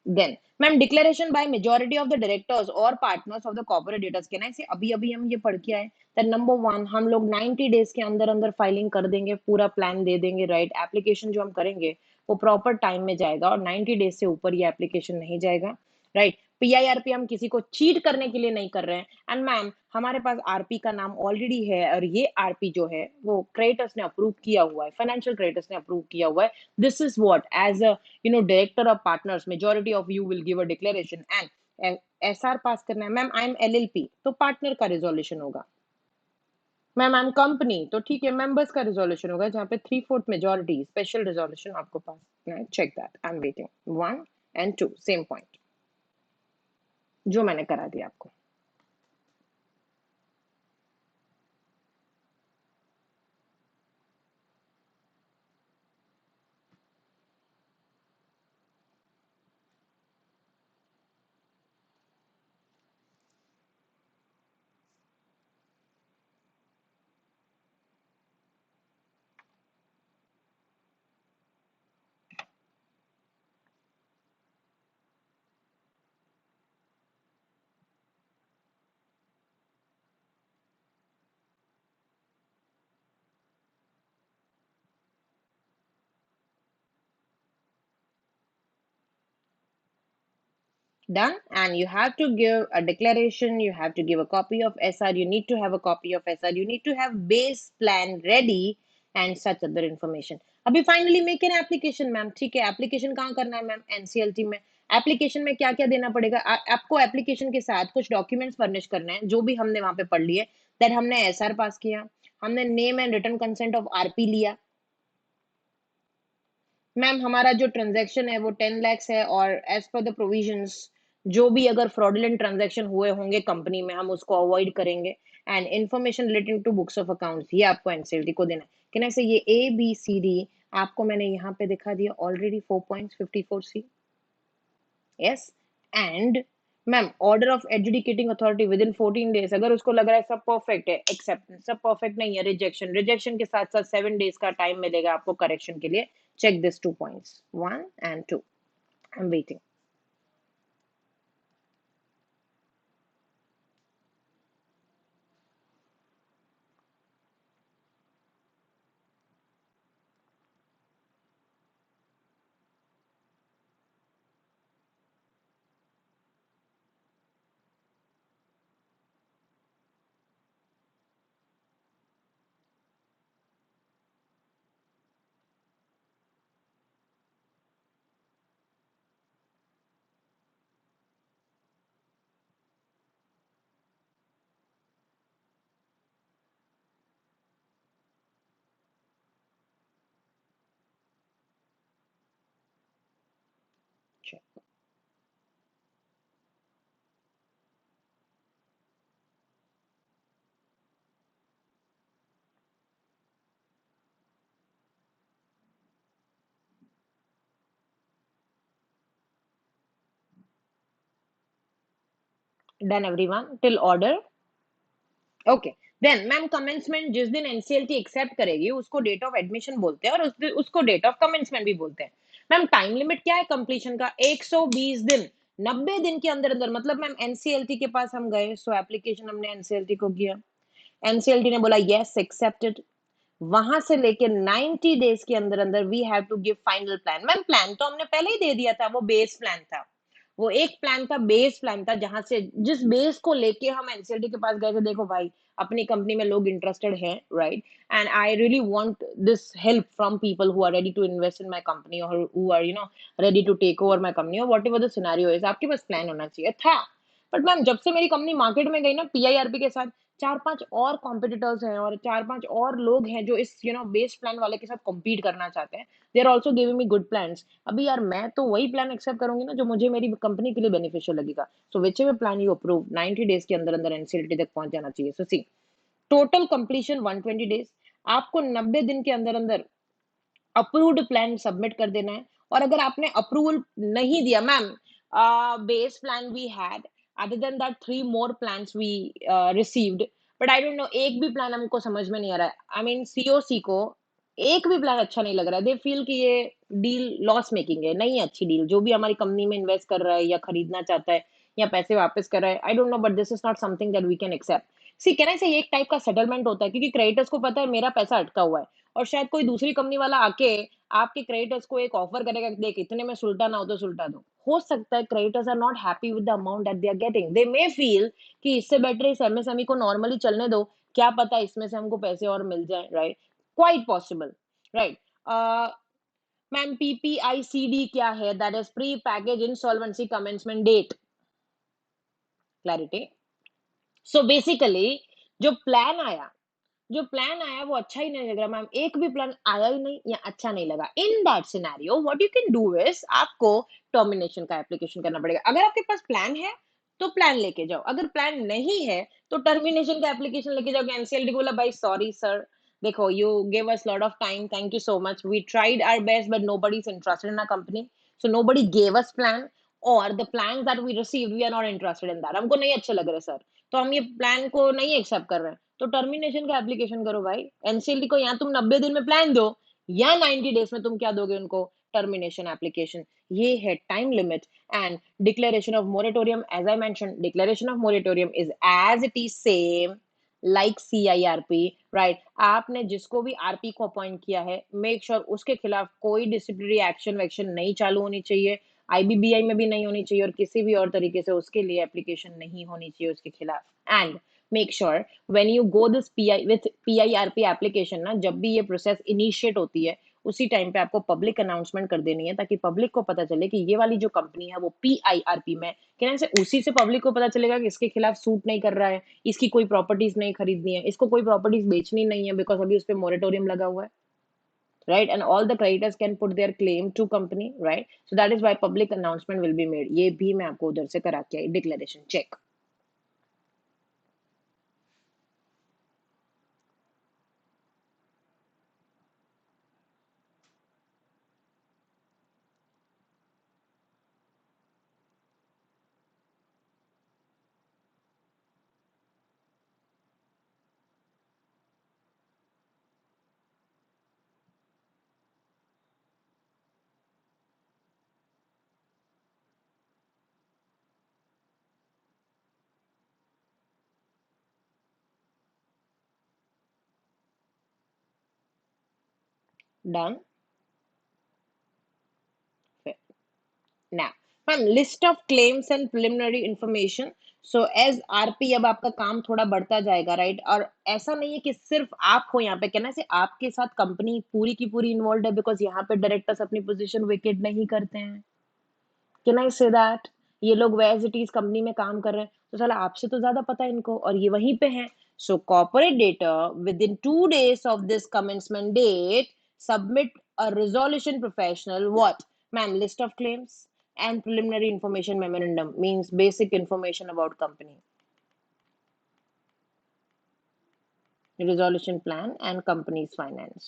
Then, ma'am declaration by majority of the directors और पार्टनर्स ऑफ द कॉर्पोरेटर्स, कहना है अभी अभी हम ये पढ़ के आए, दैट नंबर वन, हम लोग 90 डेज के अंदर अंदर फाइलिंग कर देंगे, पूरा प्लान दे देंगे, राइट। एप्लीकेशन जो हम करेंगे वो प्रॉपर टाइम में जाएगा और 90 डेज से ऊपर ये एप्लीकेशन नहीं जाएगा, राइट। PIRP हम किसी को चीट करने के लिए नहीं कर रहे हैं, एंड मैम हमारे पास आरपी का नाम ऑलरेडी है, और ये आरपी जो है वो क्रेडिटर्स ने अप्रूव किया हुआ है, फाइनेंशियल क्रेडिटर्स ने अप्रूव किया हुआ है। This is what as a director of partners, majority of you will give a declaration, and SR पास करना है। मैम आई एम LLP तो पार्टनर का रिजोल्यूशन होगा। मैम आई एम कंपनी तो ठीक है, मेंबर्स का रिजोल्यूशन होगा, जहाँ पे 3/4 मेजोरिटी, स्पेशल रिजोल्यूशन आपको पास करना है। Check that, I am waiting. 1 and 2 same point जो मैंने करा दिया आपको। Done. And you have to give a declaration, you have to give a copy of SR, you need to have a copy of SR, you need to have base plan ready and such other information. अभी finally make an application ma'am. ठीक है, application कहाँ करना है ma'am? NCLT में. Application में क्या क्या देना पड़ेगा? आपको एप्लीकेशन के साथ कुछ डॉक्यूमेंट्स फर्निश करना है जो भी हमने वहां पे पढ़ लिए. दैट हमने एसआर पास किया, हमने name and return consent of RP लिया. मैम हमारा जो ट्रांजैक्शन है वो 10 lakhs है, और एज पर द प्रोविजंस जो भी अगर फ्रॉडुलेंट ट्रांजैक्शन हुए होंगे कंपनी में हम उसको अवॉइड करेंगे. And information relating to books of accounts ये आपको एनसीएलटी को देना है. कैन आई से ये ए बी सी डी आपको मैंने यहाँ पे दिखा दिया already 4.54C. Yes. And ma'am order of adjudicating authority within 14 days. अगर उसको लग रहा है सब परफेक्ट है, एक्सेप्टेंस. सब परफेक्ट नहीं है, रिजेक्शन. रिजेक्शन के साथ साथ 7 days का टाइम मिलेगा आपको करेक्शन के लिए. Check these 2 points, 1 and 2. I'm waiting. Check. Done everyone till order. Okay. Then ma'am commencement जिस दिन एनसीएलटी एक्सेप्ट करेगी उसको डेट ऑफ एडमिशन बोलते हैं, और उसको डेट ऑफ कमेंसमेंट भी बोलते हैं. मैम टाइम लिमिट क्या है कंप्लीशन का? 120 दिन. 90 दिन के अंदर अंदर. मतलब मैम एनसीएलटी के पास हम गए, सो एप्लीकेशन हमने एनसीएलटी को किया, एनसीएलटी ने बोला यस एक्सेप्टेड. वहां से लेके 90 डेज के अंदर अंदर we have to give final plan. Ma'am plan तो हमने पहले ही दे दिया था, वो बेस प्लान था. वो एक प्लान था, बेस प्लान था, जहां से जिस बेस को लेके हम एनसीएलटी के पास गए थे. देखो भाई अपनी कंपनी में लोग इंटरेस्टेड हैं, right? And I really want this help from people who are ready to invest in my company, और who are ready to take over my company, और व्हाटएवर द सिनेरियो इज. आपके पास plan होना चाहिए था. But ma'am जब से मेरी कंपनी मार्केट में गई ना पीआईआरपी के साथ, 4-5 और कॉम्पिटिटर्स हैं और 4-5 और लोग हैं जो इस बेस प्लान वाले के साथ कॉम्पीट करना चाहते हैं. They are also giving me good plans. अभी यार मैं तो वही प्लान एक्सेप्ट करूंगी ना जो मुझे मेरी कंपनी के लिए बेनिफिशियल लगेगा. So whichever plan you approve, 90 days के अंदर अंदर एनसीएलटी तक पहुंच जाना चाहिए. So see, total completion 120 days. आपको 90 दिन के अंदर अंदर अप्रूव्ड प्लान सबमिट कर देना है. और अगर आपने अप्रूवल नहीं दिया ma'am, base plan we had, other than that 3 more plans we received. But I don't know, एक भी प्लान हमको समझ में नहीं आ रहा है. आई मीन सीओसी को एक भी प्लान अच्छा नहीं लग रहा है. दे फील कि ये डील लॉस मेकिंग है, नहीं है अच्छी डील. जो भी हमारी कंपनी में इन्वेस्ट कर रहा है या खरीदना चाहता है या पैसे वापस कर रहा है, I don't know, but this is not something that we can accept. See can I say एक टाइप का सेटलमेंट होता है, क्योंकि क्रेडिटर्स को पता है मेरा पैसा अटका हुआ है, और शायद कोई दूसरी कंपनी वाला आके आपके क्रेडिटर्स को एक ऑफर करेगा कि देख इतने में सुलटा ना हो तो सुलटा दो. हो सकता है creditors are not happy with the amount that they are getting. They may feel कि इससे बेटर इस एमएसएमई को नॉर्मली चलने दो, क्या पता इसमें से हमको पैसे और मिल जाए, right? Quite possible, right? Ma'am PPICD क्या है? That is pre package insolvency commencement date. Clarity. So basically जो प्लान आया वो अच्छा ही नहीं लग रहा मैम. एक भी प्लान आया ही नहीं या अच्छा नहीं लगा. इन that scenario what you can do is आपको टर्मिनेशन का एप्लीकेशन करना पड़ेगा. अगर आपके पास प्लान है तो प्लान लेके जाओ, अगर प्लान नहीं है तो टर्मिनेशन का एप्लीकेशन लेके जाओ. एनसीएलटी को बोला भाई सॉरी सर, देखो you give us lot of time, thank you so much, we tried our best but nobody is interested in our company, so nobody gave us plan, और the plan that we received we are not interested in that. हमको नहीं अच्छे लग रहे sir, तो हम ये plan को नहीं एक्सेप्ट कर रहे हैं. तो टर्मिनेशन का एप्लीकेशन करो भाई. एनसीएलटी को या तुम 90 दिन में प्लान दो, या 90 डेज में तुम क्या दोगे उनको? Termination application. ये है time limit. And declaration of moratorium, as I mention, declaration of moratorium is as it is same like CIRP, right? आपने जिसको भी आरपी को अपॉइंट किया है, मेक श्योर उसके खिलाफ कोई डिसिप्लिनरी एक्शन वैक्शन नहीं चालू होनी चाहिए. आईबीबीआई में भी नहीं होनी चाहिए और किसी भी और तरीके से उसके लिए एप्लीकेशन नहीं होनी चाहिए उसके खिलाफ। And make sure when you go this PI with PIRP application ना, जब भी ये प्रोसेस इनिशिएट होती है उसी टाइम पे आपको पब्लिक अनाउंसमेंट कर देनी है, ताकि पब्लिक को पता चले कि ये वाली जो कंपनी है वो पीआईआरपी में, कहने से उसी से पब्लिक को पता चलेगा कि इसके खिलाफ सूट नहीं कर रहा है, इसकी कोई प्रॉपर्टीज नहीं खरीदनी है, इसको कोई प्रॉपर्टीज बेचनी नहीं है, बिकॉज अभी उस पर मोरेटोरियम लगा हुआ है, right? And all the creditors can put their claim to company, right? So that is why public announcement will be made. ये भी मैं आपको उधर से करा के आई, declaration check. Done. Now, ma'am list of claims and preliminary information. So as RP अब आपका काम थोड़ा बढ़ता जाएगा, राइट? और ऐसा नहीं है कि सिर्फ आप हो यहाँ पे, कहना से आपके साथ कंपनी पूरी की पूरी इन्वॉल्व है, बिकॉज यहाँ पे डायरेक्टर्स अपनी पोजीशन वेकेट नहीं करते हैं। Can I say that? ये लोग एज इट इज कंपनी में काम कर रहे हैं, तो साला आपसे तो ज्यादा पता है इनको, और ये वहीं पे हैं। So corporate data within 2 days of this commencement date submit a resolution professional what ma'am list of claims and preliminary information memorandum means basic information about company, resolution plan and company's finance।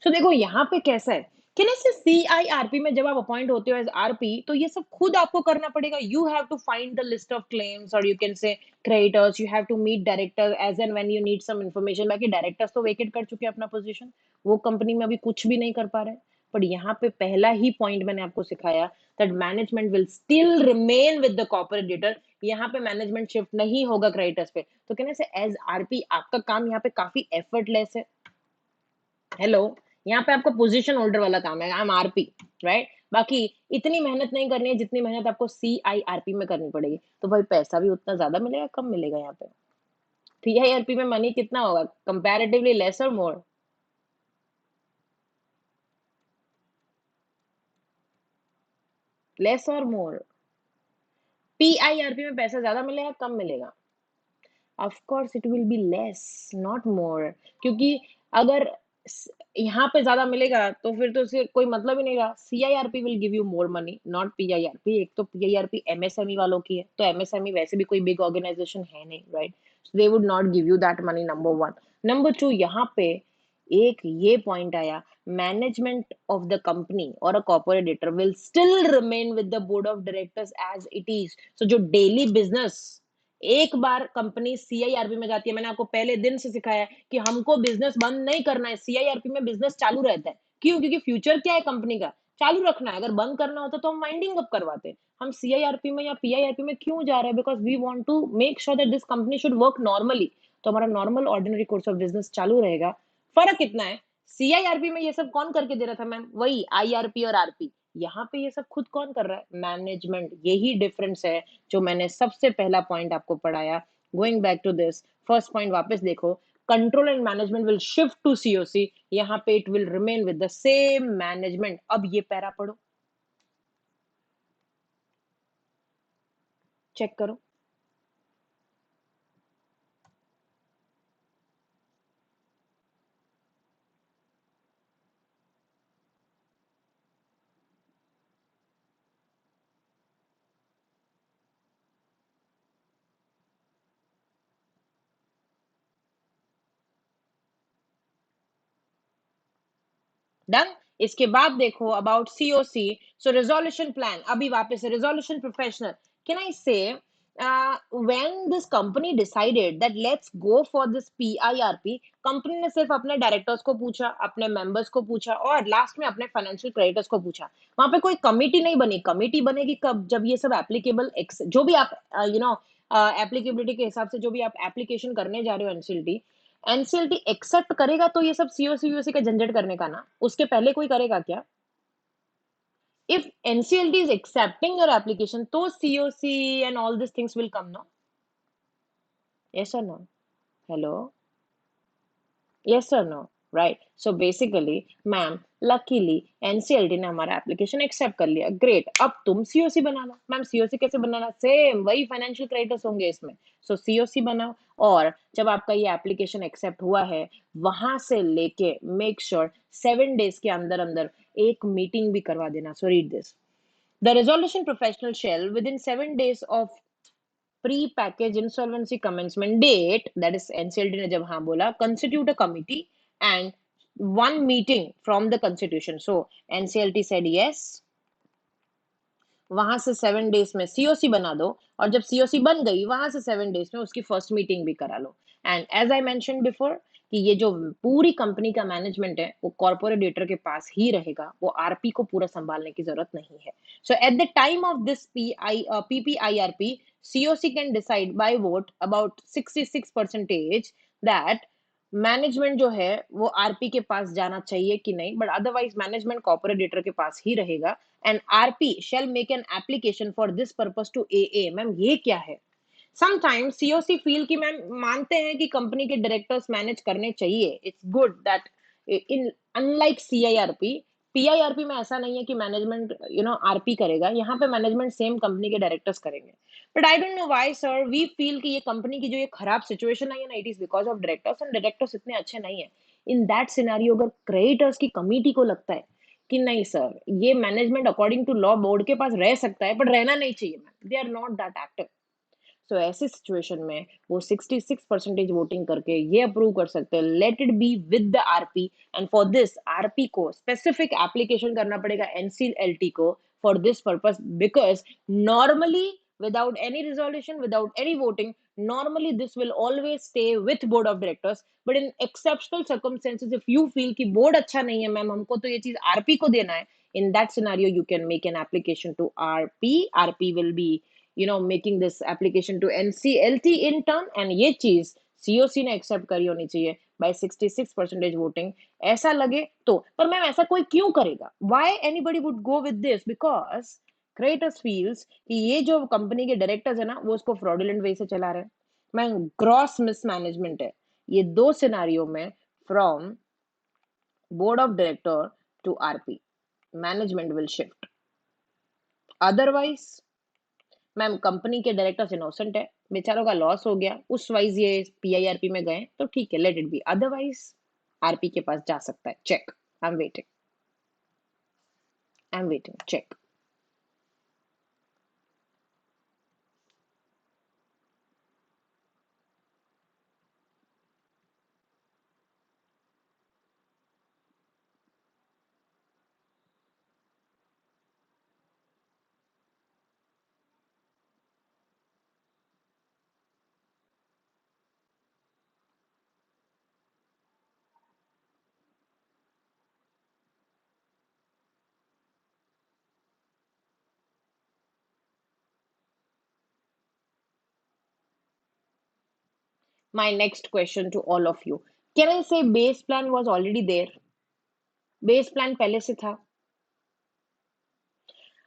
सो देखो यहाँ पे कैसा है कि ना, CIRP में जब आप अपॉइंट होते हो एज आरपी, तो ये सब खुद आपको करना पड़ेगा। You have to find the list of claims, और you can say creditors, you have to meet director as and when you need some information. बाकी डायरेक्टर्स तो वेकेट कर चुके हैं अपना पोजीशन, वो कंपनी में अभी कुछ भी नहीं कर पा रहे। बट यहाँ पे पहला ही पॉइंट मैंने आपको सिखाया that management will still remain with the corporate debtor. यहाँ पे मैनेजमेंट शिफ्ट नहीं होगा क्रेडिटर्स पे। तो कहने से एज आरपी आपका काम यहाँ पे काफी एफर्टलेस है। हेलो, यहाँ पे आपको पोजीशन होल्डर वाला काम है, आई एम आरपी, राइट? बाकी इतनी मेहनत नहीं करनी है जितनी मेहनत आपको सीआईआरपी में करनी पड़ेगी। तो भाई पैसा भी उतना ज्यादा मिलेगा, कम मिलेगा? यहाँ पे सीआईआरपी में मनी कितना होगा कंपैरेटिवली, लेस और मोर? लेस और मोर? पीआईआरपी में पैसा ज्यादा मिलेगा, कम मिलेगा? Of course it will be less, not more. क्योंकि अगर यहाँ पे ज्यादा मिलेगा तो फिर तो उससे कोई मतलब ही नहीं रहा। CIRP will give you more money, not PIRP. एक तो पीआईआरपी एमएसएमई वालों की है, तो एमएसएमई वैसे भी कोई बिग ऑर्गेनाइजेशन है नहीं, right? They would not give you that money, number one. Number two, यहाँ पे एक ये पॉइंट आया, मैनेजमेंट ऑफ द कंपनी और a corporator will still remain with the board of directors as it is. So जो daily business, एक बार company CIRP में जाती है, मैंने आपको पहले दिन से सिखाया है कि हमको बिजनेस बंद नहीं करना है, सीआईआरपी में बिजनेस चालू रहता है। क्यों? क्योंकि फ्यूचर क्या है कंपनी का, चालू रखना है। अगर बंद करना होता तो हम वाइंडिंग अप करवाते। हम सीआईआरपी में या पीआईआरपी में क्यों जा रहे हैं? Because we want to make sure that this company should work normally. तो हमारा normal ordinary course of business चालू रहेगा। फर्क कितना है, सीआईआरपी में ये सब कौन करके दे रहा था मैम? वही आईआरपी और आरपी। यहाँ पे ये सब खुद कौन कर रहा है? मैनेजमेंट। यही डिफरेंस है जो मैंने सबसे पहला पॉइंट आपको पढ़ाया। Going back to this first point, वापस देखो, control and management will shift to COC. यहाँ पे it will remain with the same management. अब ये पैरा पढ़ो, चेक करो। डन। इसके बाद देखो about COC. So resolution plan, अभी वापस से रेजोल्यूशन प्रोफेशनल। कैन आई से when this company decided that let's go for this PIRP, company ने सिर्फ अपने डायरेक्टर्स को पूछा, अपने मेंबर्स को पूछा, और लास्ट में अपने फाइनेंशियल क्रेडिटर्स को पूछा। वहां पे कोई कमिटी नहीं बनी। कमिटी बनेगी कब? जब ये सब एप्लीकेबल, जो भी आप एप्लीकेबिलिटी के हिसाब से जो भी आप एप्लीकेशन करने जा रहे हो एनसीएलटी, एनसीएलटी एक्सेप्ट करेगा तो ये सब सीओसी वीओसी का झंझट करने का ना। उसके पहले कोई करेगा क्या? If NCLT is accepting your application, तो COC and all these things will come, no? Yes or no? Hello? Yes or no? Right. So basically, ma'am luckily NCLT ने हमारा एप्लीकेशन एक्सेप्ट कर लिया, ग्रेट। अब तुम सीओसी बना लो। Ma'am COC कैसे बनाना? Same वही फाइनेंशियल क्रेडिटर्स होंगे इसमें। सो सीओसी बनाओ, और जब आपका ये एप्लीकेशन एक्सेप्ट हुआ है, वहां से लेके मेक श्योर 7 डेज के अंदर अंदर एक मीटिंग भी करवा देना। So read this, the resolution professional shall within इन 7 days of pre-package insolvency commencement date, that is NCLT ने जब हाँ बोला, constitute a committee and one meeting from the constitution. So NCLT said yes, वहां से 7 डेज में COC बना दो, और जब सीओसी बन गई वहां से 7 डेज में उसकी फर्स्ट मीटिंग भी करा लो। And as I mention before कि ये जो पूरी कंपनी का मैनेजमेंट है वो कॉर्पोरेट डेटर के पास ही रहेगा, वो आरपी को पूरा संभालने की जरूरत नहीं है। So at the time of this PPIRP, COC can decide by vote about 66% that management जो है वो आरपी के पास जाना चाहिए कि नहीं, but otherwise management corporate debtor के पास ही रहेगा। And RP shall make an application for this purpose to A. Ma'am ये क्या है? समटाइम्स सीओसी फील कि मैम मानते हैं कि कंपनी के डायरेक्टर्स मैनेज करने चाहिए, it's good that in unlike CIRP, PIRP में ऐसा नहीं है कि मैनेजमेंट आरपी करेगा, यहाँ पे मैनेजमेंट सेम कंपनी के डायरेक्टर्स करेंगे। But I don't know why sir we feel कि ये कंपनी की जो ये खराब सिचुएशन है ना, it is because of directors, and directors इतने अच्छे नहीं है। इन दैट सिनेरियो अगर क्रेडिटर्स की कमिटी को लगता है कि नहीं सर ये management according to law board के पास रह सकता है, बट रहना नहीं चाहिए, ma'am they are not that active. So ऐसी सिचुएशन में वो 66% वोटिंग करके ये अप्रूव कर सकते हैं, late it be with the RP. And for this RP को स्पेसिफिक एप्लीकेशन करना पड़ेगा एनसीएलटी को for this purpose, because normally without any resolution, without any voting, normally this will always stay with board of directors. But in exceptional circumstances, if you feel कि board अच्छा नहीं है ma'am, हमको तो ये चीज आरपी को देना है, in that scenario you can make an application to rp will be making this application to NCLT in turn, and ये चीज COC ने एक्सेप्ट करी होनी चाहिए by 66% वोटिंग। ऐसा लगे तो, पर मैम ऐसा कोई क्यों करेगा? why anybody would go with this? because creditors feels कि ये जो कंपनी के डायरेक्टर्स है ना वो उसको फ्रॉडुलेंट वे से चला रहे हैं। मैम ग्रॉस मिसमैनेजमेंट है ये दो सिनारियो में, from board of director to RP, management will shift. Otherwise ma'am company के डायरेक्टर्स इनोसेंट है, बेचारों का लॉस हो गया, उस वाइज ये पीआईआरपी में गए तो ठीक है, let it be. Otherwise RP के पास जा सकता है। Check, I am waiting, I am waiting, check. My next question to all of you, can I say base plan was already there? Base plan पहले से था।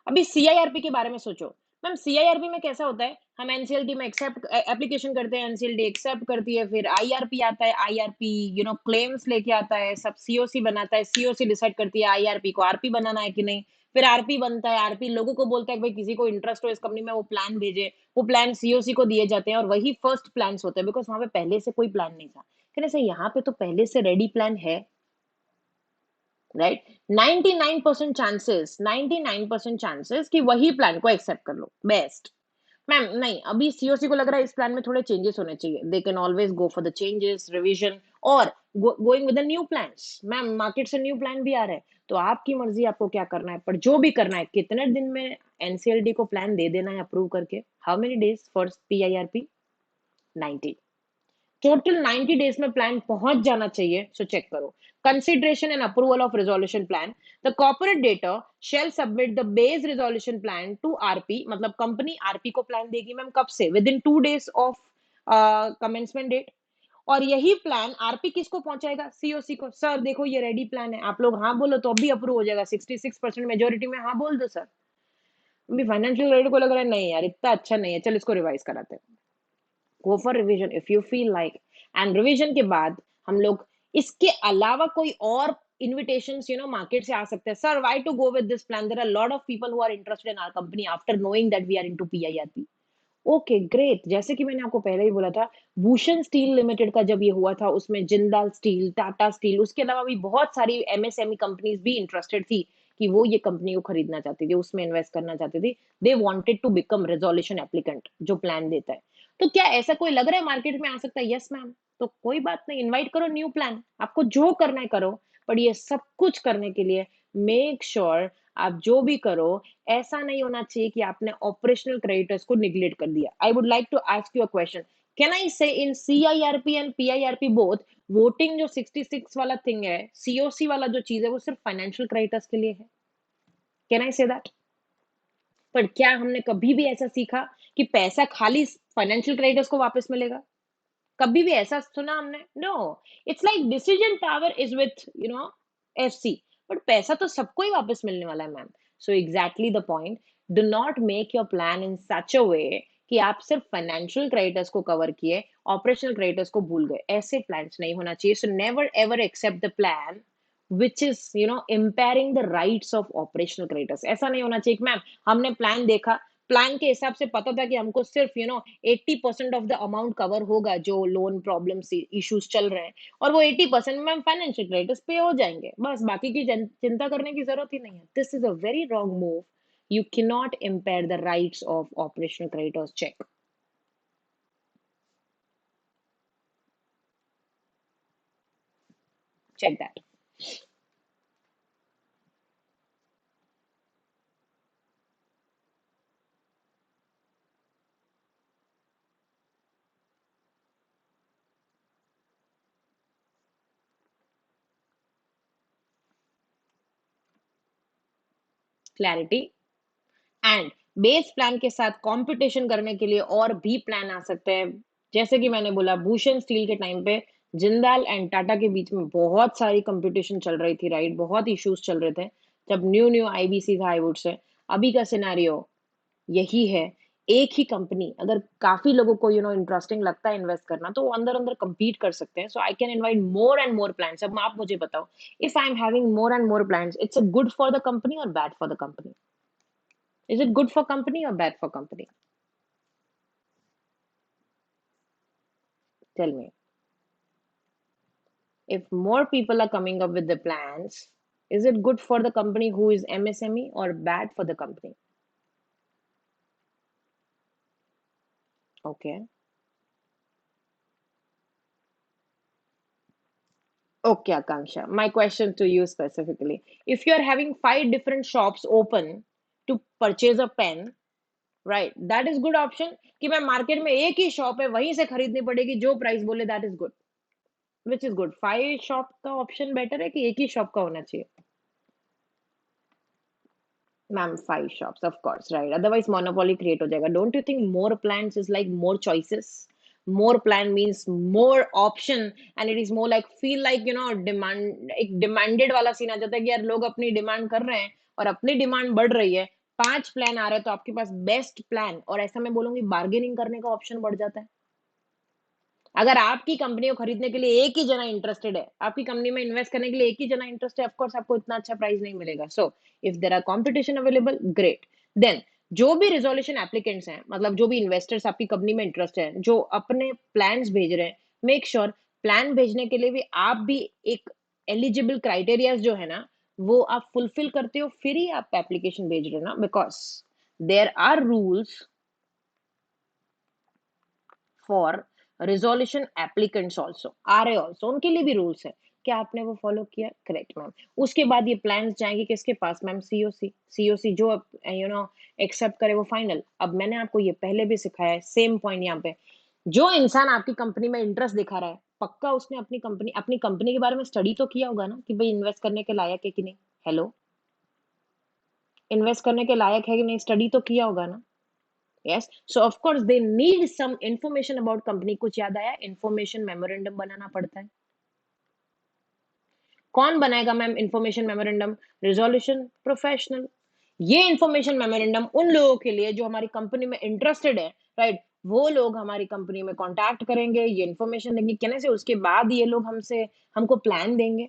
अभी सीआईआरपी के बारे में सोचो। मैम सीआईआरपी में कैसा होता है, हम एनसीएलटी में एक्सेप्ट एप्लीकेशन करते हैं, एनसीएलटी एक्सेप्ट करती है, फिर आईआरपी आता है, आईआरपी क्लेम्स लेके आता है, सब सीओसी बनाता है, सीओसी डिसाइड करती है आईआरपी को आरपी बनाना है कि नहीं, फिर आरपी बनता है, आरपी लोगों को बोलता है कि भाई किसी को इंटरेस्ट हो इस कंपनी में वो प्लान भेजे, वो प्लान सीओसी को दिए जाते हैं, और वही फर्स्ट प्लान होते हैं, बिकॉज वहां पे पहले से कोई प्लान नहीं था। कहने से यहाँ पे तो पहले से रेडी प्लान है, राइट? 99% चांसेस कि वही प्लान को एक्सेप्ट कर लो, बेस्ट। मैम नहीं, अभी सीओसी को लग रहा है इस प्लान में थोड़े चेंजेस होने चाहिए, they can always go for the changes, revision, और going with the new plans. Ma'am market से न्यू प्लान भी आ रहा है, तो आपकी मर्जी, आपको क्या करना है, पर जो भी करना है, कितने दिन में एनसीएलटी को प्लान दे देना है अप्रूव करके, how many days for PIRP? 90। Total 90 days में प्लान पहुंच जाना चाहिए। सो चेक करो, consideration and approval of resolution plan, the corporate debtor shall submit the base resolution plan to RP, मतलब कंपनी आरपी को प्लान देगी ma'am कब से, within 2 days of commencement date, और यही प्लान आरपी किसको पहुंचाएगा? सीओसी को। सर देखो ये रेडी प्लान है, आप लोग हाँ बोलो तो अब भी अप्रूव हो जाएगा, 66% मेजोरिटी में हाँ बोल दो सर। अभी फाइनेंशियल रेडी को लग रहा है नहीं यार इतना अच्छा नहीं है, चल इसको रिवाइज कराते हैं। Go for revision if you feel like, and revision के बाद हम लोग इसके अलावा कोई और invitations market से आ सकते हैं। Sir why to go with this plan, there are a lot of people who are interested in our company after knowing that we are into PIRP। Okay great, जैसे कि मैंने आपको पहले ही बोला था, भूषण स्टील लिमिटेड का जब ये हुआ था उसमें जिंदाल स्टील, टाटा स्टील, उसके अलावा भी बहुत सारी एमएसएमई कंपनीज भी इंटरेस्टेड थी कि वो ये कंपनी को खरीदना चाहती थी, उसमें इन्वेस्ट करना चाहती थी। They wanted to become resolution applicant जो प्लान देता है। तो क्या ऐसा कोई लग रहा है मार्केट में आ सकता है? Yes ma'am. तो कोई बात नहीं, इनवाइट करो न्यू प्लान, आपको जो करना है करो। पर ये सब कुछ करने के लिए मेक श्योर आप जो भी करो ऐसा नहीं होना चाहिए कि आपने ऑपरेशनल क्रेडिटर्स को निग्लेक्ट कर दिया। I would like to ask you a question, can I say in CIRP and PIRP both, voting जो 66 वाला थिंग है, सीओसी वाला जो चीज है, वो सिर्फ फाइनेंशियल क्रेडिटर्स के लिए है? Can I say that? पर क्या हमने कभी भी ऐसा सीखा कि पैसा खाली फाइनेंशियल क्रेडिटर्स को वापस मिलेगा? कभी भी ऐसा सुना हमने? No. It's like decision tower is with FC, but पैसा तो सबको ही वापस मिलने वाला है ma'am. So exactly the point, do not make your plan in such a way कि आप सिर्फ फाइनेंशियल क्रेडिटर्स को कवर किए, ऑपरेशनल क्रेडिटर्स को भूल गए। ऐसे प्लान्स नहीं होना चाहिए। So never ever accept the plan which is impairing the rights of operational creditors। ऐसा नहीं होना चाहिए कि मैम हमने प्लान देखा, प्लान के हिसाब से पता था कि हमको सिर्फ 80% ऑफ द अमाउंट कवर होगा जो लोन प्रॉब्लम इश्यूज चल रहे हैं, और वो 80% मैम फाइनेंशियल क्रेडिटर्स पे हो जाएंगे, बस बाकी की चिंता करने की जरूरत ही नहीं है। This is a very wrong move. You can not impair the rights of operational creditors. Check, check that। Clarity, and base plan के साथ कंपटीशन करने के लिए और भी प्लान आ सकते हैं। जैसे कि मैंने बोला, भूषण स्टील के टाइम पे जिंदाल एंड टाटा के बीच में बहुत सारी कंपटीशन चल रही थी, राइट? बहुत इश्यूज चल रहे थे जब न्यू न्यू आईबीसी था, आई वुड से। अभी का सिनेरियो यही है। एक ही कंपनी अगर काफी लोगों को इंटरेस्टिंग लगता है इन्वेस्ट करना, तो वो अंदर अंदर compete कर सकते हैं। So I can invite more and more plans. अब आप मुझे बताओ, if I am having more and more plans, it's a good for the company और bad for the company? Is it good for company or bad for company? Tell me. If more people are coming up with the plans, is it good for the company who is MSME or bad for the company? Okay. Okay, Akanksha. My question to you specifically. If you are having 5 different shops open to purchase a pen, right, that is good option कि मैं market में एक ही shop है वहीं से खरीदनी पड़ेगी, जो प्राइस बोले, that is good. Which is good, 5 shop का ऑप्शन बेटर है कि एक ही शॉप का होना चाहिए? Ma'am 5 shops, of course, right? Otherwise monopoly create हो जाएगा। Don't you think more plans is like more choices? More plan means more option, and it is more like feel like demand, एक demanded वाला scene आ जाता है कि यार लोग अपनी डिमांड कर रहे हैं और अपनी डिमांड बढ़ रही है। 5 प्लान आ रहे हैं तो आपके पास बेस्ट प्लान, और ऐसा मैं बोलूंगी बार्गेनिंग करने का ऑप्शन बढ़ जाता है। अगर आपकी कंपनी को खरीदने के लिए एक ही जना इंटरेस्टेड है, आपकी कंपनी में इन्वेस्ट करने के लिए एक ही जना इंटरेस्ट है, ऑफ कोर्स आपको इतना अच्छा प्राइस नहीं मिलेगा। So if there are competition available, great. Then जो भी रिजोल्यूशन एप्लीकेंट्स हैं, मतलब जो भी इन्वेस्टर्स आपकी कंपनी में इंटरेस्ट है, जो अपने प्लान्स भेज रहे हैं, मेक श्योर प्लान भेजने के लिए भी आप भी एक एलिजिबल क्राइटेरियाज जो है ना, वो आप फुलफिल करते हो, फिर ही आप एप्लीकेशन भेज रहे हो ना। Because there are rules for resolution applicants also, are a also, उनके लिए भी रूल्स है। क्या आपने वो फॉलो किया? Correct ma'am. उसके बाद ये प्लान्स जाएंगे किसके पास मैम? सीओसी। सीओसी जो एक्सेप्ट करे वो फाइनल। अब मैंने आपको ये पहले भी सिखाया है, सेम पॉइंट यहाँ पे। जो इंसान आपकी कंपनी में इंटरेस्ट दिखा रहा है, पक्का उसने अपनी कंपनी के बारे में स्टडी तो किया होगा ना कि भाई इन्वेस्ट करने के लायक है कि नहीं। हेलो, इन्वेस्ट करने के लायक है कि नहीं, स्टडी तो किया होगा ना। Yes, so of course they need some information about company. कुछ याद आया? इंफॉर्मेशन मेमोरेंडम बनाना पड़ता है. कौन बनाएगा ma'am information memorandum? Resolution professional. ये इंफॉर्मेशन मेमोरेंडम उन लोगों के लिए जो हमारी कंपनी में इंटरेस्टेड है, राइट? वो लोग हमारी कंपनी में कांटेक्ट करेंगे, ये इंफॉर्मेशन देंगे, कहने से उसके बाद ये लोग हमसे हमको प्लान देंगे,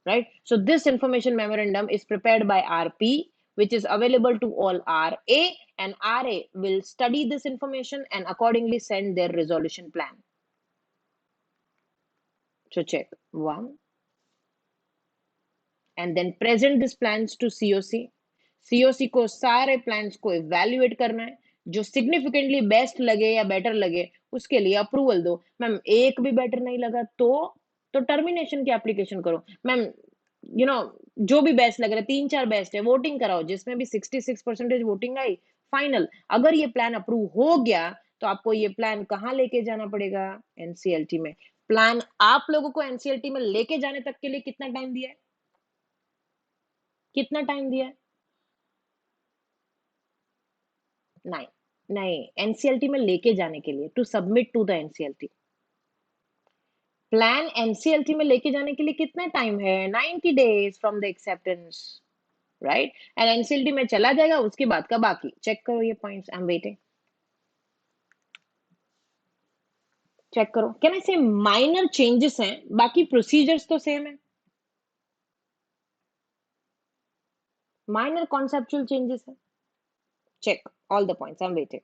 right? So this information memorandum is prepared by RP, which is available to all RA, and RA will study this information and accordingly send their resolution plan. So check one, and then present these plans to COC. COC को सारे plans को evaluate करना है, जो significantly best लगे या better लगे उसके लिए approval दो. मैम एक भी better नहीं लगा तो termination की application करो. मैम जो भी बेस्ट लग रहा है, 3-4 बेस्ट है, वोटिंग कराओ, जिसमें भी 66% वोटिंग आई, फाइनल. अगर ये प्लान अप्रूव हो गया तो आपको ये प्लान कहाँ लेके जाना पड़ेगा? एनसीएलटी में. प्लान आप लोगों को एनसीएलटी में लेके जाने तक के लिए कितना टाइम दिया है? कितना टाइम दिया है? नहीं, नहीं, एनसीएलटी में लेके जाने के लिए, to submit to the NCLT. Plan NCLT में लेके जाने के लिए कितना टाइम है? 90 days from the acceptance, right? And NCLT में चला जाएगा, उसके बाद का बाकी चेक करो. ये points I am waiting. Check करो. Can I say minor changes हैं, बाकी प्रोसीजर्स तो सेम है. माइनर कॉन्सेप्चुअल चेंजेस है. Check all the points, I am waiting.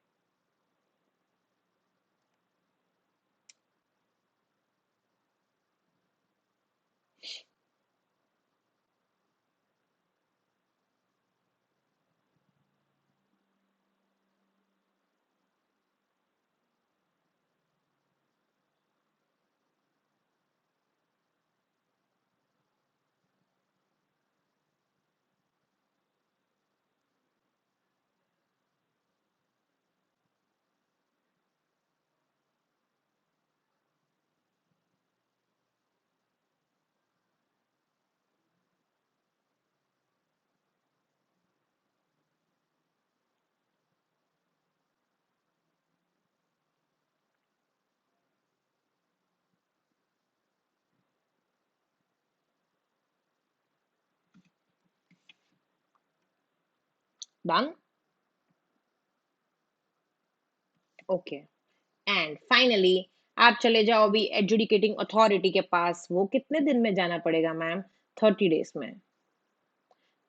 Done. Okay. And finally आप चले जाओ अभी एडजुडिकेटिंग अथॉरिटी के पास. वो कितने दिन में जाना पड़ेगा मैम? 30 डेज में.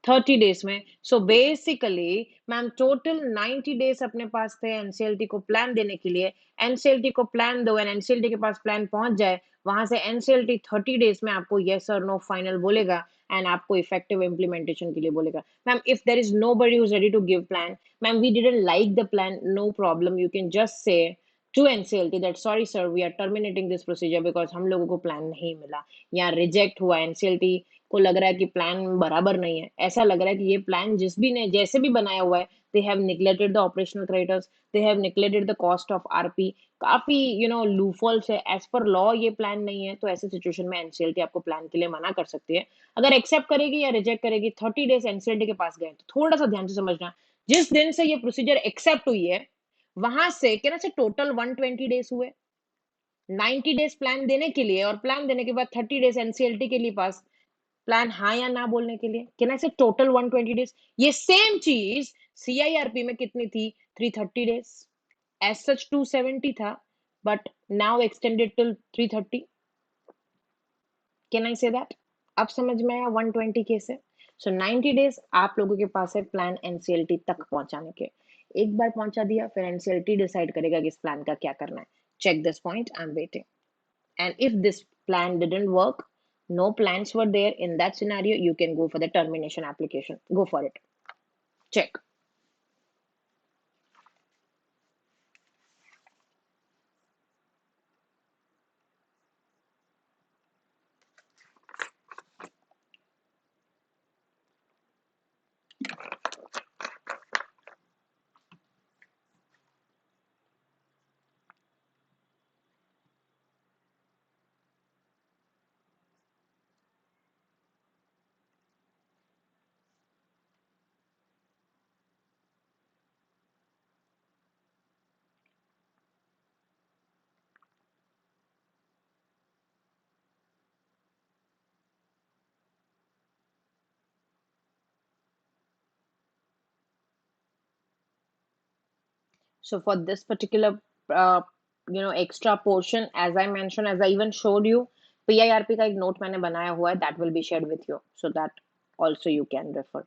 30 डेज में. So basically ma'am total 90 days अपने पास थे एनसीएलटी को प्लान देने के लिए. एनसीएलटी को प्लान दो एंड एनसीएलटी के पास प्लान पहुंच जाए, वहां से एनसीएलटी 30 डेज में आपको यस और नो फाइनल बोलेगा एंड आपको इफेक्टिव इम्प्लीमेंटेशन के लिए बोलेगा. Ma'am if there is nobody who's ready to give plan, ma'am we didn't like the plan, no problem, you can just say to NCLT that sorry sir we are terminating this procedure because हम लोगों को plan नहीं मिला, या reject हुआ, NCLT को लग रहा है कि प्लान बराबर नहीं है, ऐसा लग रहा है कि ये प्लान जिस भी ने जैसे भी बनाया हुआ है, they have neglected the operational क्राइटर्स, they have neglected the cost of RP, काफी लूफॉल्स है, एज पर लॉ ये प्लान नहीं है. तो ऐसे सिचुएशन में एनसीएलटी आपको प्लान के लिए मना कर सकती है. अगर एक्सेप्ट करेगी या रिजेक्ट करेगी, 30 डेज एनसीएलटी के पास गए, तो थोड़ा सा ध्यान से समझना. जिस दिन से ये प्रोसीजर एक्सेप्ट हुई है, वहां से क्या ना से टोटल 120 डेज हुए 90 डेज प्लान देने के लिए, और प्लान देने के बाद 30 डेज एनसीएलटी के लिए पास प्लान हाँ या ना बोलने के लिए. कैन आई से टोटल 120 डेज. ये सेम चीज सीआईआरपी में कितनी थी? 330 डेज. एज सच 270 था, but now extended till 330. Can I say that? अब समझ में आया 120 कैसे. सो 90 डेज आप लोगों के पास है प्लान एनसीएलटी तक पहुंचाने के. एक बार पहुंचा दिया, फिर एनसीएलटी डिसाइड करेगा कि इस प्लान का क्या करना है. Check this point, I am waiting. And if this plan didn't work, no plans were there, in that scenario you can go for the termination application. Go for it. Check. So for this particular uh, extra portion, as I mentioned, as I even showed you, PIRP का एक note मैंने बनाया हुआ है, that will be shared with you, so that also you can refer.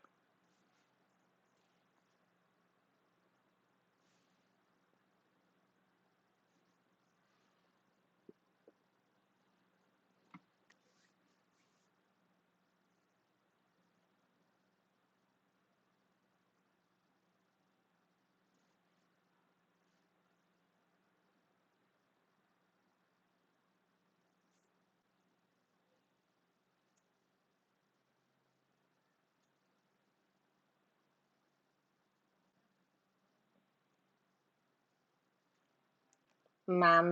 Ma'am,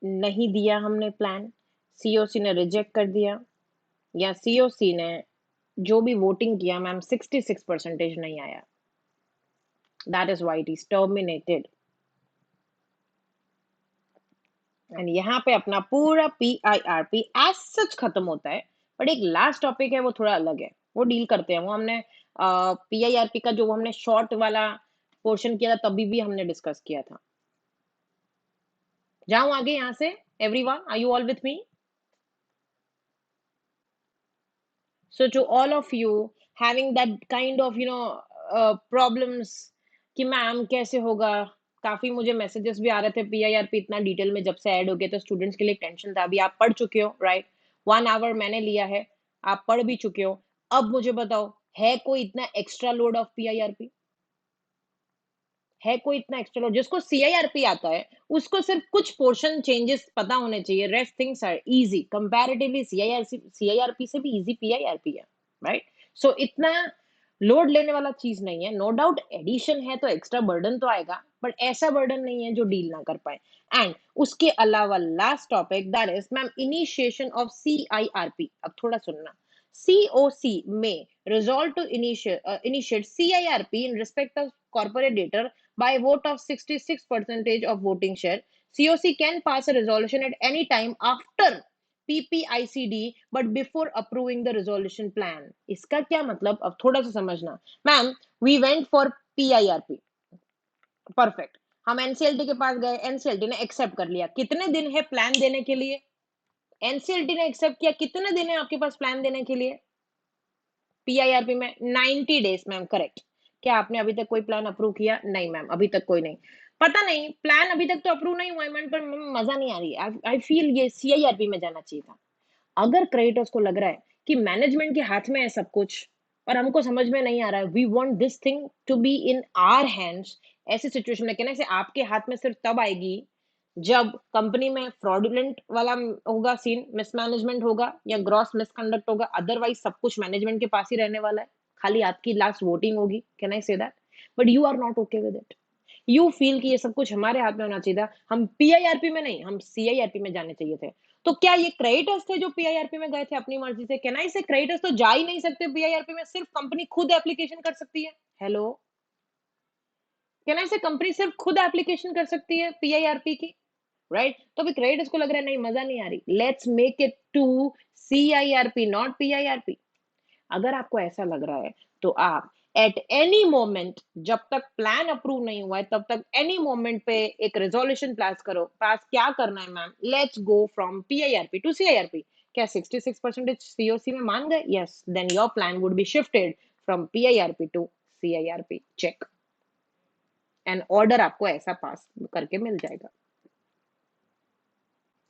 नहीं दिया हमने plan, COC ने रिजेक्ट कर दिया, या सीओसी ने जो भी वोटिंग किया मैम 66% नहीं आया, that is why it is terminated. And यहाँ पे अपना पूरा PIRP एज सच खत्म होता है, बट एक लास्ट टॉपिक है वो थोड़ा अलग है, वो डील करते हैं, वो हमने PIRP का जो हमने शॉर्ट वाला पोर्शन किया था तभी भी हमने डिस्कस किया था। जाऊं आगे यहाँ से? Everyone, are you all with me? So to all of you having that kind of problems कि मैम कैसे होगा, काफी मुझे मैसेजेस भी आ रहे थे, PIRP इतना डिटेल में जब से ऐड हो गया तो स्टूडेंट्स के लिए टेंशन था। अभी आप पढ़ चुके हो, राइट? 1 आवर मैंने लिया है, आप पढ़ भी चुके हो। अब मुझे बताओ, है कोई इतना एक्स्ट्रा लोड ऑफ PIRP? है कोई इतना एक्स्ट्रा लोड? जिसको CIRP आता है उसको सिर्फ कुछ पोर्शन चेंजेस पता होने चाहिए, rest things are easy comparatively. CIRP से भी इजी PIRP है, राइट? सो इतना लोड लेने वाला चीज नहीं है। नो डाउट एडिशन है तो एक्स्ट्रा बर्डन तो आएगा, बट ऐसा बर्डन नहीं है जो डील ना कर पाए। एंड उसके अलावा last topic that is ma'am initiation of CIRP। अब थोड़ा सुनना, COC may resolve to initiate CIRP in respect of corporate debtor by vote of 66% of voting share. COC can pass a resolution at any time after PPICD but before approving the resolution plan. इसका क्या मतलब? अब थोड़ा सा समझना ma'am. we went for PIRP, perfect, हम NCLT के पास गए, NCLT ने एक्सेप्ट कर लिया। कितने दिन है प्लान देने के लिए? NCLT ने एक्सेप्ट किया, कितने दिन है आपके पास प्लान देने के लिए PIRP में? 90 days मैम, करेक्ट। क्या आपने अभी तक कोई प्लान अप्रूव किया? नहीं मैम, अभी तक कोई नहीं। पता नहीं, प्लान अभी तक तो अप्रूव नहीं हुआ है मैम, पर मजा नहीं आ रही है। आई फील ये CIRP में जाना चाहिए था। अगर क्रेडिटर्स को लग रहा है कि मैनेजमेंट के हाथ में है सब कुछ और हमको समझ में नहीं आ रहा है, we want this thing to be in our hands, ऐसी सिचुएशन में कहने से आपके हाथ में सिर्फ तब आएगी जब कंपनी में फ्रॉडुलेंट वाला होगा सीन, मिसमैनेजमेंट होगा या ग्रॉस मिसकंडक्ट होगा, अदरवाइज सब कुछ मैनेजमेंट के पास ही रहने वाला है, खाली आपकी लास्ट वोटिंग होगी। Can I say that? But you are not okay with it. You feel कि ये सब कुछ हमारे हाथ में होना चाहिए था, हम PIRP में नहीं, हम CIRP में जाने चाहिए थे। तो क्या ये क्रेडिटर्स थे जो PIRP में गए थे अपनी मर्जी से? कैन आई से क्रेडिटर्स तो जा ही नहीं सकते PIRP में, सिर्फ कंपनी खुद एप्लीकेशन कर सकती है। हेलो, कैन आई से कंपनी सिर्फ खुद एप्लीकेशन कर सकती है PIRP की, राइट? तो अभी क्रेडिटर्स को लग रहा है नहीं, मजा नहीं आ रही, let's make it to CIRP not PIRP। अगर आपको ऐसा लग रहा है तो आप एट एनी मोमेंट, जब तक प्लान अप्रूव नहीं हुआ है तब तक एनी मोमेंट पे एक रेजोल्यूशन पास क्या करना है ma'am? Let's go from PIRP to CIRP। क्या 66% COC में मान गए? Yes, then your plan would be shifted from PIRP to CIRP। Check, and order आपको ऐसा पास करके मिल जाएगा।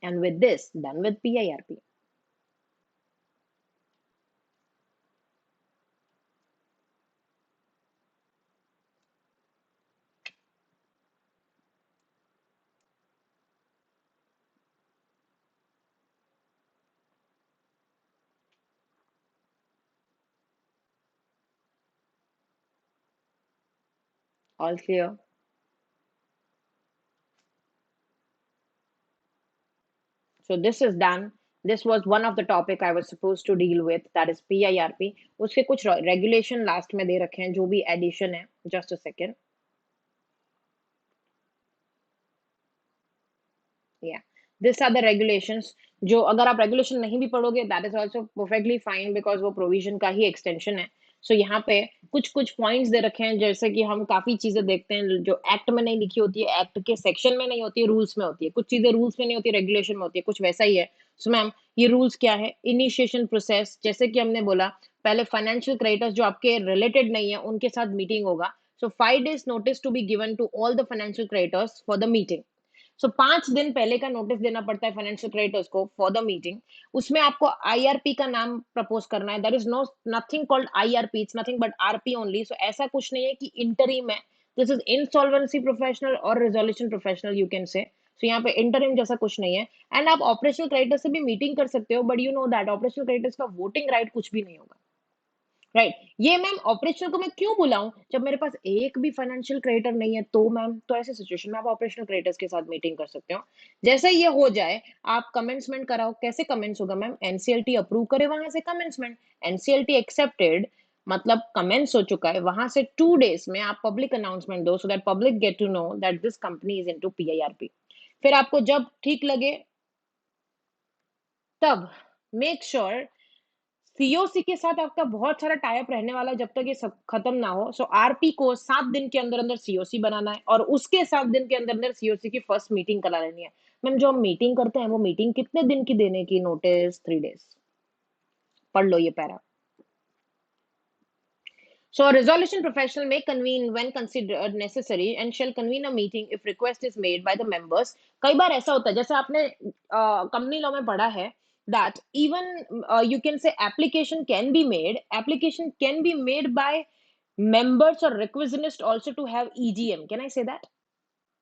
And with this done with PIRP। All clear? So this is done. This was one of the topic I was supposed to deal with, that is PIRP. उसके कुछ regulation last में दे रखे हैं, जो भी एडिशन है। जस्ट अ सेकेंड, या this are the regulations. जो अगर आप रेगुलेशन नहीं भी पढ़ोगे that is also perfectly fine, because वो प्रोविजन का ही एक्सटेंशन है। सो यहाँ पे कुछ कुछ पॉइंट्स दे रखे हैं, जैसे कि हम काफी चीजें देखते हैं जो एक्ट में नहीं लिखी होती है, एक्ट के सेक्शन में नहीं होती है, रूल्स में होती है। कुछ चीजें रूल्स में नहीं होती, रेगुलेशन में होती है, कुछ वैसा ही है। सो मैम, ये रूल्स क्या है? इनिशिएशन प्रोसेस, जैसे कि हमने बोला, पहले फाइनेंशियल क्रेडिटर्स जो आपके रिलेटेड नहीं है उनके साथ मीटिंग होगा। So 5 days notice to be given to all the financial creditors for the meeting. So 5 दिन पहले का नोटिस देना पड़ता है फाइनेंशियल क्रेडिटर्स को फॉर द मीटिंग। उसमें आपको आईआरपी का नाम प्रपोज करना है। There is no nothing called IRP, it's nothing but RP only. So ऐसा कुछ नहीं है कि इंटरिम है। दिस इज इंसॉल्वेंसी प्रोफेशनल और रेजोल्यूशन प्रोफेशनल, यू कैन से। सो यहाँ पे इंटरिम जैसा कुछ नहीं है। एंड आप ऑपरेशनल क्रेडिटर से भी मीटिंग कर सकते हो, but you know that operational creditors का वोटिंग राइट कुछ भी नहीं होगा। राइट, ये मैम ऑपरेशनल को मैं क्यों बुलाऊं जब मेरे पास एक भी फाइनेंशियल क्रेडिटर नहीं है? तो मैम, तो ऐसे सिचुएशन में आप ऑपरेशनल क्रेडिटर्स के साथ मीटिंग कर सकते हो। जैसे ये हो जाए, आप कमेंसमेंट कराओ। कैसे कमेंस होगा मैम? एनसीएलटी अप्रूव करे, वहां से कमेंसमेंट। एनसीएलटी एक्सेप्टेड मतलब कमेंस हो चुका है, वहां से 2 days में आप पब्लिक अनाउंसमेंट दो, so that public get to know that this company is into PIRP. फिर आपको जब ठीक लगे तब मेक श्योर सीओसी के साथ आपका बहुत सारा टाइप रहने वाला है जब तक ये सब खत्म ना हो। सो आरपी को 7 दिन के अंदर अंदर सीओसी बनाना है, और उसके 7 दिन के अंदर अंदर सीओसी की फर्स्ट मीटिंग करा लेनी है। मैम, जो हम मीटिंग करते हैं वो मीटिंग कितने दिन की देने की? Notice 3 days। पढ़ लो ये para. So a resolution professional may convene when considered necessary and shall convene a meeting if request is made by the members. कई बार ऐसा होता है, जैसे आपने कंपनी लॉ में पढ़ा है, that even you can say application can be made by members or requisitionist also to have EGM. Can I say that?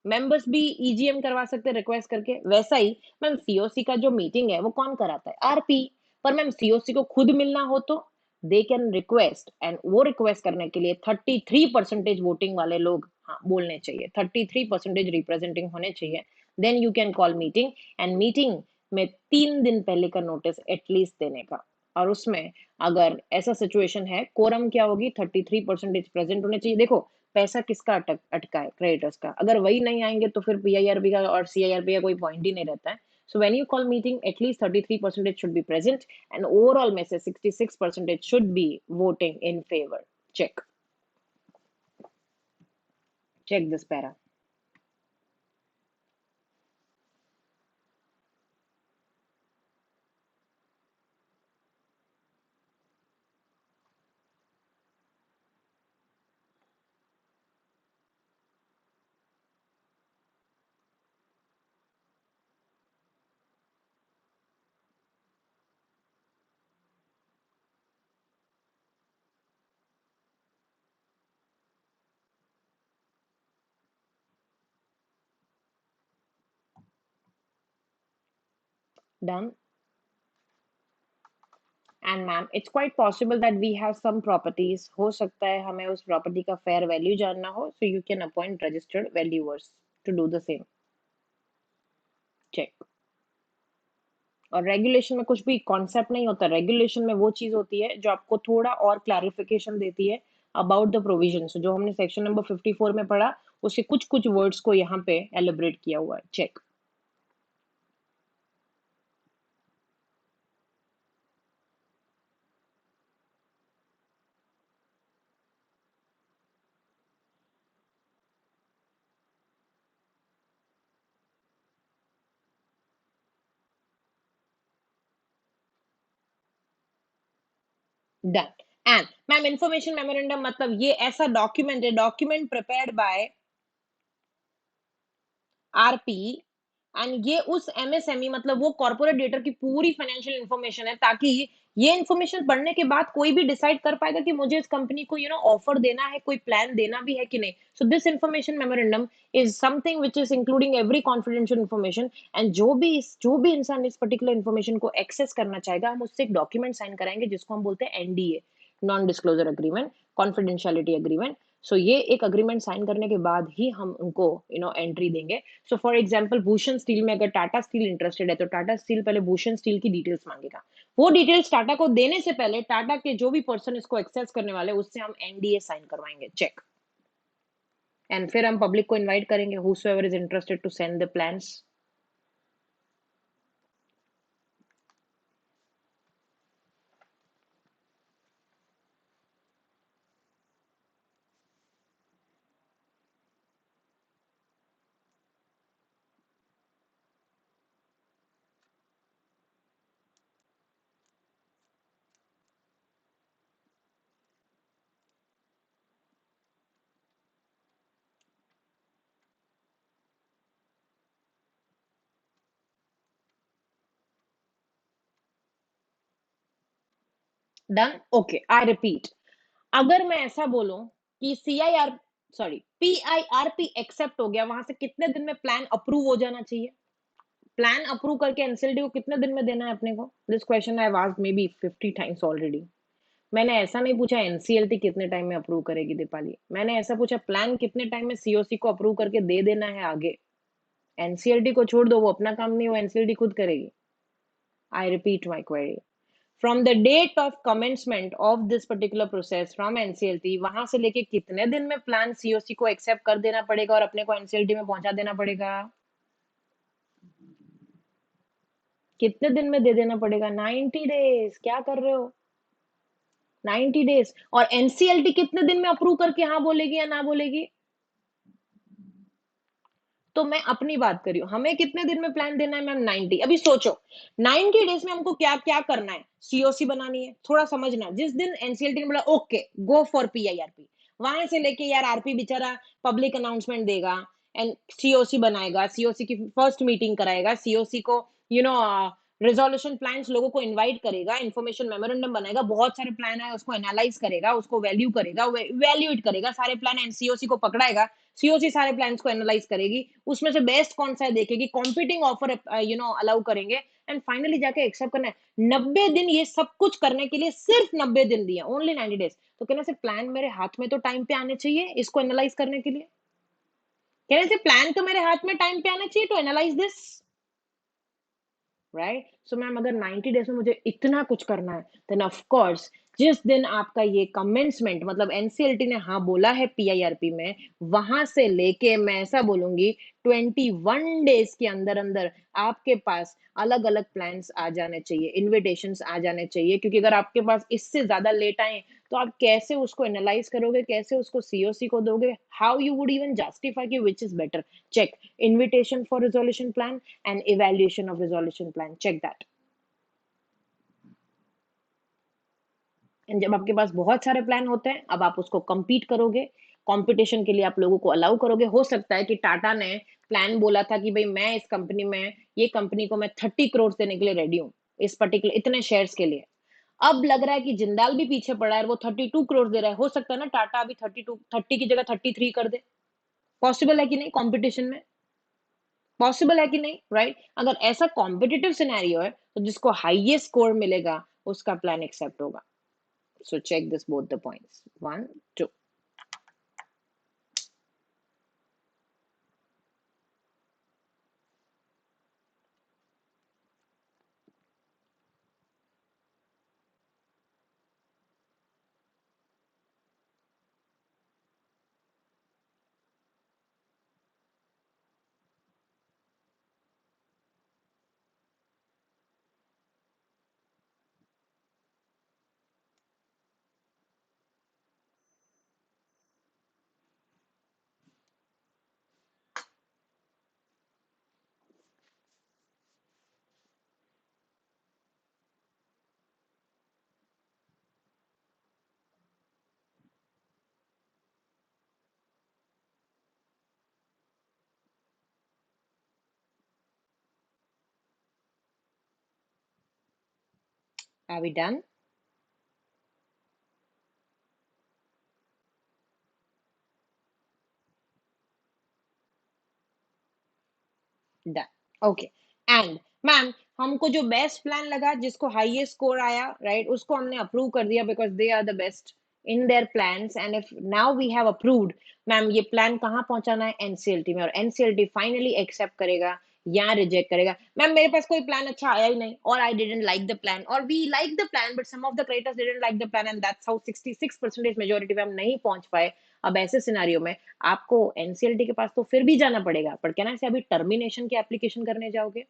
Members भी ईजीएम करवा सकते हैं रिक्वेस्ट करके। वैसा ही मैम, सीओसी का जो मीटिंग है वो कौन कराता है? आरपी। पर मैम, सीओसी को खुद मिलना हो तो दे कैन रिक्वेस्ट, एंड वो रिक्वेस्ट करने के लिए 33% वोटिंग वाले लोग, हाँ, बोलने चाहिए। 33% रिप्रेजेंटिंग होने चाहिए। Then you can call meeting, and meeting में 3 दिन पहले का नोटिस एटलीस्ट देने का। और उसमें अगर ऐसा सिचुएशन है, कोरम क्या होगी? 33% प्रेजेंट होने चाहिए। देखो, पैसा किसका अटका है? क्रेडिटर्स का। अगर वही नहीं आएंगे तो फिर पीआईआरबी का और सीआईआरबी का कोई पॉइंट ही नहीं रहता है। So when you call meeting, at least 33% should be present, and overall में से 66% should be voting in favour. Check, check this para. Done. And ma'am, it's quite possible that we have some properties, हो सकता है हमें उस property का fair value जानना हो, so you can appoint registered valuers to do the same. Check. और regulation में कुछ भी कॉन्सेप्ट नहीं होता। रेगुलेशन में वो चीज होती है जो आपको थोड़ा और क्लैरिफिकेशन देती है अबाउट द प्रोविजन। जो हमने सेक्शन नंबर 54 में पढ़ा, उसके कुछ कुछ वर्ड्स को यहाँ पे एलिब्रेट किया हुआ है। Check. Done. And ma'am, information memorandum मतलब ये ऐसा डॉक्यूमेंट है, document prepared by RP, and ये उस एमएसएमई मतलब वो कॉर्पोरेट डेटा की पूरी फाइनेंशियल इंफॉर्मेशन है, ताकि ये इंफॉर्मेशन पढ़ने के बाद कोई भी डिसाइड कर पाएगा कि मुझे इस कंपनी को ऑफर देना है, कोई प्लान देना भी है कि नहीं। So this information memorandum is something which is including every confidential information. And जो भी इंसान इस पर्टिकुलर इंफॉर्मेशन को एक्सेस करना चाहेगा, हम उससे एक डॉक्यूमेंट साइन कराएंगे जिसको हम बोलते हैं NDA, non disclosure agreement, confidentiality agreement. So ये एक अग्रीमेंट साइन करने के बाद ही हम उनको एंट्री देंगे। So for example, Bhushan steel में अगर टाटा स्टील इंटरेस्टेड है तो टाटा स्टील पहले भूषण स्टील की डिटेल्स मांगेगा। वो डिटेल्स टाटा को देने से पहले टाटा के जो भी पर्सन इसको एक्सेस करने वाले उससे हम एनडीए साइन करवाएंगे। चेक। एंड फिर हम पब्लिक को इनवाइट करेंगे, whosoever is interested to send the plans। Done, okay, I repeat, अगर मैं ऐसा बोलूं कि सीआईआर सॉरी पीआईआरपी एक्सेप्ट हो गया, वहां से कितने दिन में प्लान अप्रूव हो जाना चाहिए? प्लान अप्रूव करके एनसीएलटी को कितने दिन में देना है अपने को? This question I have asked may be 50 times already. मैंने ऐसा नहीं पूछा एनसीएलटी कितने टाइम में अप्रूव करेगी दीपाली, मैंने ऐसा पूछा प्लान कितने टाइम में सीओसी को अप्रूव करके दे देना है आगे। एनसीएलटी को छोड़ दो, वो अपना काम नहीं, वो एनसीएलटी खुद करेगी। I repeat my query, from the date of commencement of this particular process from NCLT, वहां से लेके कितने दिन में प्लान सीओसी को एक्सेप्ट कर देना पड़ेगा और अपने को एनसीएलटी में पहुंचा देना पड़ेगा? कितने दिन में दे देना पड़ेगा? 90 डेज। क्या कर रहे हो? 90 डेज। और एनसीएलटी कितने दिन में अप्रूव करके हाँ बोलेगी या ना बोलेगी? तो मैं अपनी बात कर रही हूँ, हमें कितने दिन में प्लान देना है मैम? 90। अभी सोचो 90 डेज में हमको क्या क्या करना है? सीओसी बनानी है, थोड़ा समझना, जिस दिन एनसीएलटी ने बोला ओके गो फॉर पीआईआरपी, वहां से लेके यार आरपी बेचारा पब्लिक अनाउंसमेंट देगा एंड सीओसी बनाएगा, सीओसी की फर्स्ट मीटिंग कराएगा, सीओसी को यू नो रिजोल्यूशन प्लान्स लोगों को इनवाइट करेगा, इन्फॉर्मेशन मेमोरेंडम बनाएगा, बहुत सारे प्लान है उसको एनालाइज करेगा, उसको वैल्यू करेगा, वैल्यूएट करेगा सारे प्लान एंड सीओसी को पकड़ाएगा, सीओसी सारे प्लान्स को एनालाइज करेगी, उसमें से बेस्ट कौन सा है देखेगी, कॉम्पिटिंग ऑफर अलाउ करेंगे एंड फाइनली जाके एक्सेप्ट करना है। 90 दिन ये सब कुछ करने के लिए सिर्फ 90 दिन दिए, ओनली 90 डेज। तो कहने से प्लान मेरे हाथ में तो टाइम पे आने चाहिए इसको एनालाइज करने के लिए, कहने से प्लान तो मेरे हाथ में टाइम पे आना चाहिए to analyse this, right? So ma'am अगर 90 डेज में मुझे इतना कुछ करना है देन ऑफ कोर्स जिस दिन आपका ये कमेंसमेंट मतलब एनसीएलटी ने हाँ बोला है पीआईआरपी में, वहां से लेके मैं ऐसा बोलूंगी 21 डेज के अंदर अंदर आपके पास अलग अलग प्लान्स आ जाने चाहिए, इन्विटेशंस आ जाने चाहिए, क्योंकि अगर आपके पास इससे ज्यादा लेट आए तो आप कैसे उसको एनालाइज करोगे, कैसे उसको सीओसी को दोगे? How you would even justify कि which is better? Check invitation for resolution plan and evaluation of resolution plan, check that। And जब आपके पास बहुत सारे प्लान होते हैं, अब आप उसको compete करोगे, कंपटीशन के लिए आप लोगों को अलाउ करोगे। हो सकता है कि टाटा ने प्लान बोला था कि भाई मैं इस कंपनी में, ये कंपनी को मैं 30 करोड़ देने के लिए रेडी हूँ इस पर्टिकुलर इतने शेयर्स के लिए। अब लग रहा है कि जिंदाल भी पीछे पड़ा है, वो 32 करोड़ दे रहा है, हो सकता है ना टाटा अभी 30 की जगह 33 कर दे। पॉसिबल है कि नहीं कंपटीशन में? पॉसिबल है कि नहीं, राइट? अगर ऐसा कॉम्पिटिटिव सिनेरियो है तो जिसको हाईएस्ट स्कोर मिलेगा उसका प्लान एक्सेप्ट होगा। So check this both the points, 1 2। Are we done? Done, okay. And ma'am हमको जो बेस्ट प्लान लगा, जिसको हाईएस्ट स्कोर आया, राइट, उसको हमने अप्रूव कर दिया because they are the best in their plans and if now we have approved, ma'am ये प्लान कहाँ पहुंचाना है? एनसीएलटी में, और एनसीएलटी फाइनली एक्सेप्ट करेगा या रिजेक्ट करेगा। मैम मेरे पास कोई प्लान अच्छा आया ही नहीं और I didn't like the plan, और we like the plan but some of the creditors didn't like the plan and that's how 66% majority पे हम नहीं पहुंच पाए। अब ऐसे सिनेरियो में आपको एनसीएलटी के पास तो फिर भी जाना पड़ेगा, पर कहना से अभी टर्मिनेशन की एप्लीकेशन करने जाओगे?